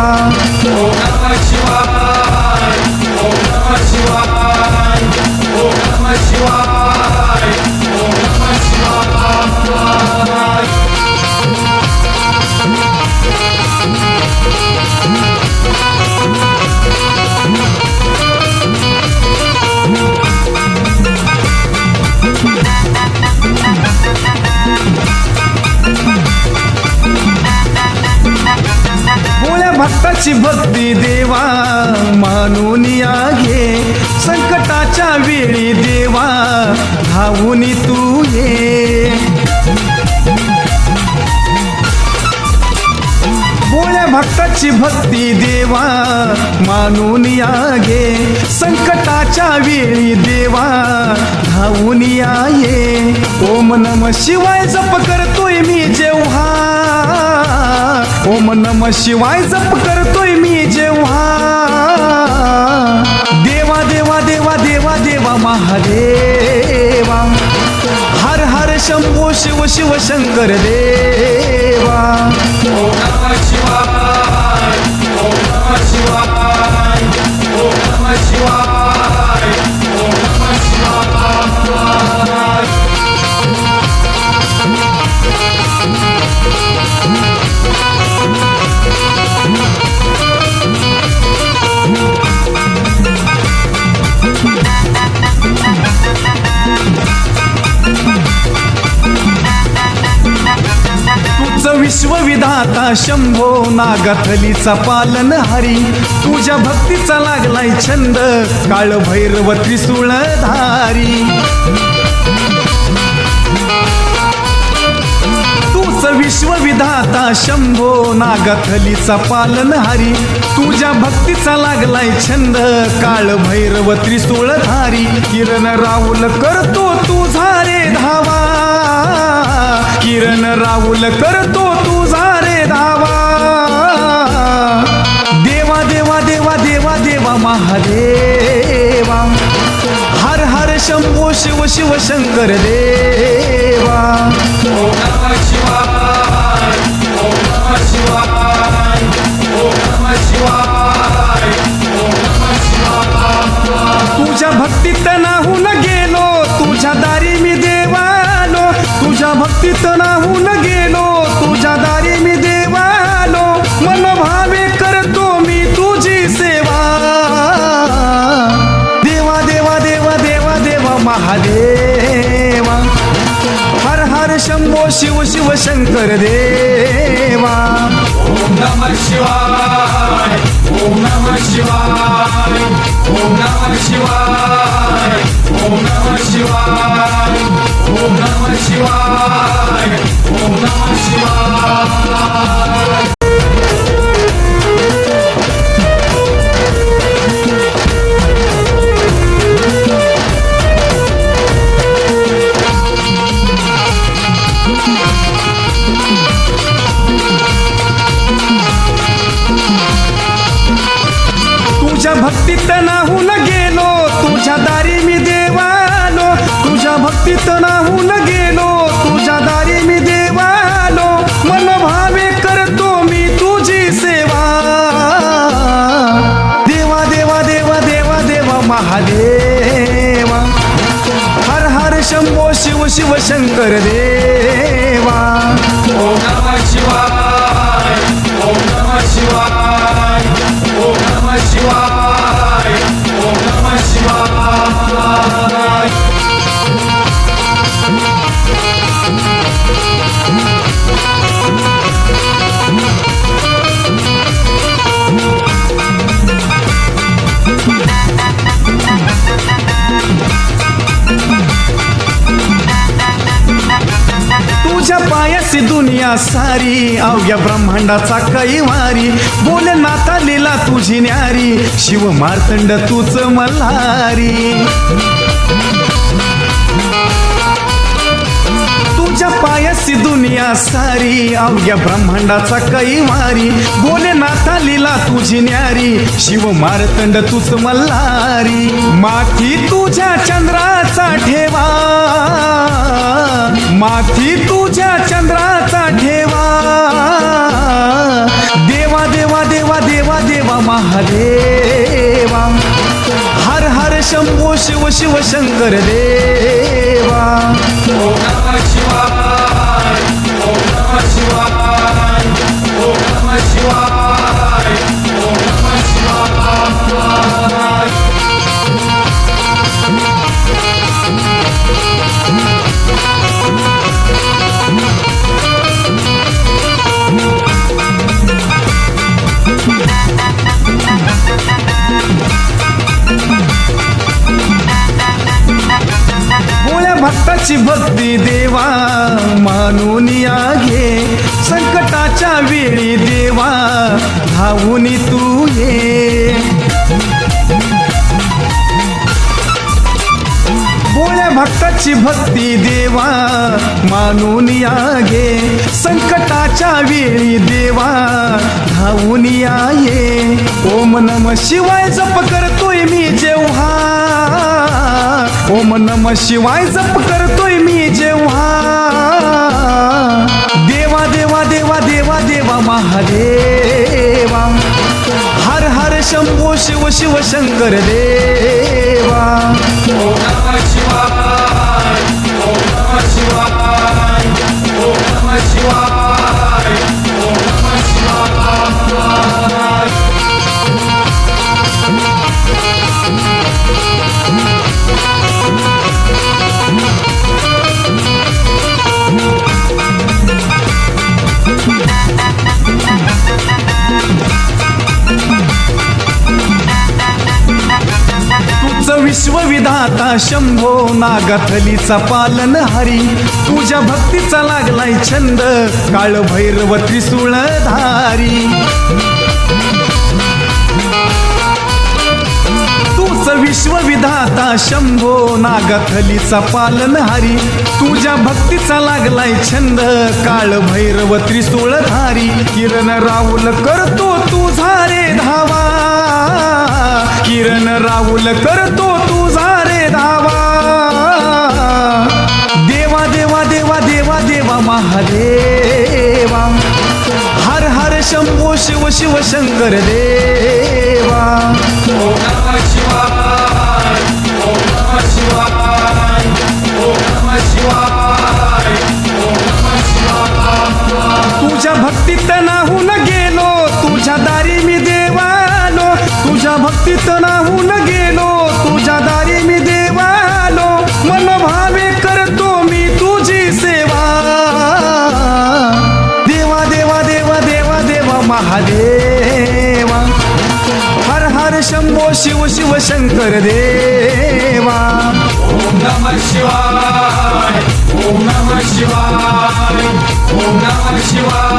ओम नमः शिवाय ओम नमः शिवाय ओम नमः शिवाय ओम नमः शिवाय भोळ्या भक्ताची भक्ती देवा मानून या घे संकटाच्या वेळी देवा धावून तू ये भोळ्या भक्ताची भक्ती देवा मानून या घे संकटाच्या वेळी देवा धावून या ये ओम नम शिवाय जप करतोय मी जेव्हा ओम नम शिवाय जप करतोय मी जेव्हा देवा देवा देवा देवा देवा महादेवा हर हर शंभो शिव शिव शंकर देवा ओम नमः शिवाय ओम नमः शिवाय ओम नमः शिवाय ओम नमः शिवाय तुझं विश्वविधाता शंभो नागथलीचा पालनहारी तुझ्या भक्तीचा लागलाय छंद काळ भैरव त्रिशूळधारी तुझं विश्वविधाता शंभो नागथलीचा पालनहारी तुझ्या भक्तीचा लागलाय छंद काळ भैरव त्रिशूळधारी किरण राहुल करतो तुझा रे धावा किरण राहुल करतो तुझा रे धावा देवा देवा देवा देवा देवा महादेवा हर हर शंभो शिव शिव शंकर देवा ओम नमः शिवाय ओम नमः शिवाय ओम नमः शिवाय ओम नमः शिवाय तुझ्या भक्तीत नाहून गेलो तुझ्या दारी मी देवालो तुझ्या भक्तीत नाहून गेलो तुझ्या दारी मी देवालो मनोभावे करतो मी तुझी सेवा देवा देवा देवा देवा देवा महादेवा हर हर शंभो शिव शिव शंकर देवा ओम नमः शिवाय ओम नमः शिवाय ओम नमः शिवाय ओम नमः शिवाय ओम नमः शिवाय ओम नमः शिवाय तुझ्या भक्तीत नाहून गेलो तुझ्या दारी मी देवालो तुझ्या भक्तीत नाहून गेलो तुझ्या दारी मी देवालो मनोभावे करतो मी तुझ्या पायासी दुनिया सारी अवघ्या ब्रह्मांडाचा कैवारी बोले नाथा लीला तुझी न्यारी शिव मार्तंड तूच मल्हारी तुझ्या पायासी दुनिया सारी अवघ्या ब्रह्मांडाचा कैवारी बोले नाथा लीला तुझी न्यारी शिव मार्तंड तूच मल्हारी माथी तुझ्या चंद्राचा ठेवा माथी तुझ्या चंद्राचा ठेवा देवा देवा देवा देवा देवा महादेवा हर हर शंभो शिव शिव शंकर देवा ओम नमः शिवाय ओम नमः शिवाय ओम नमः शिवाय ओम नमः शिवाय भोळ्या भक्ताची भक्ती देवा मानून या घे संकटाच्या वेळी देवा धावून तू ये भोळ्या भक्ताची भक्ती देवा मानून या घे संकटाच्या वेळी देवा धावून या ये ओम नमः शिवाय जप करतोय मी जेव्हा ओम नमः शिवाय जप करतोय मी जेव्हा देवा देवा देवा देवा देवा महादेवा हर हर शंभो शिव शिव शंकर देवा ओम नमः शिवाय ओम नमः शिवाय ओम नमः शिवाय ओम नमः शिवाय तुझं विश्वविधाता शंभो नागथलीचा पालनहारी तुझ्या भक्तीचा लागलाय छंद काळ भैरव त्रिशूळधारी तुझं विश्वविधाता शंभो नागथलीचा पालनहारी तुझ्या भक्तीचा लागलाय छंद काळ भैरव त्रिशूळधारी किरण राहुल करतो तुझा रे धावा किरण राहुल करतो तुझा रे धावा देवा देवा देवा देवा देवा महादेवा हर हर शंभो शिव शिव शंकर देवा ओम नमः शिवाय ओम नमः शिवाय ओम नमः शिवाय ओम नमः शिवाय तुझ्या भक्तीत नाहून गेलो तुझ्या दारी मी देवालो तुझ्या भक्तीत नाहून गेलो तुझ्या दारी मी देवालो मनोभावे करतो मी तुझी सेवा देवा देवा देवा देवा देवा महादेवा हर हर शंभो शिव शिव शंकर देवा ओम नमः शिवाय ओम नमः शिवाय ओम नमः शिवाय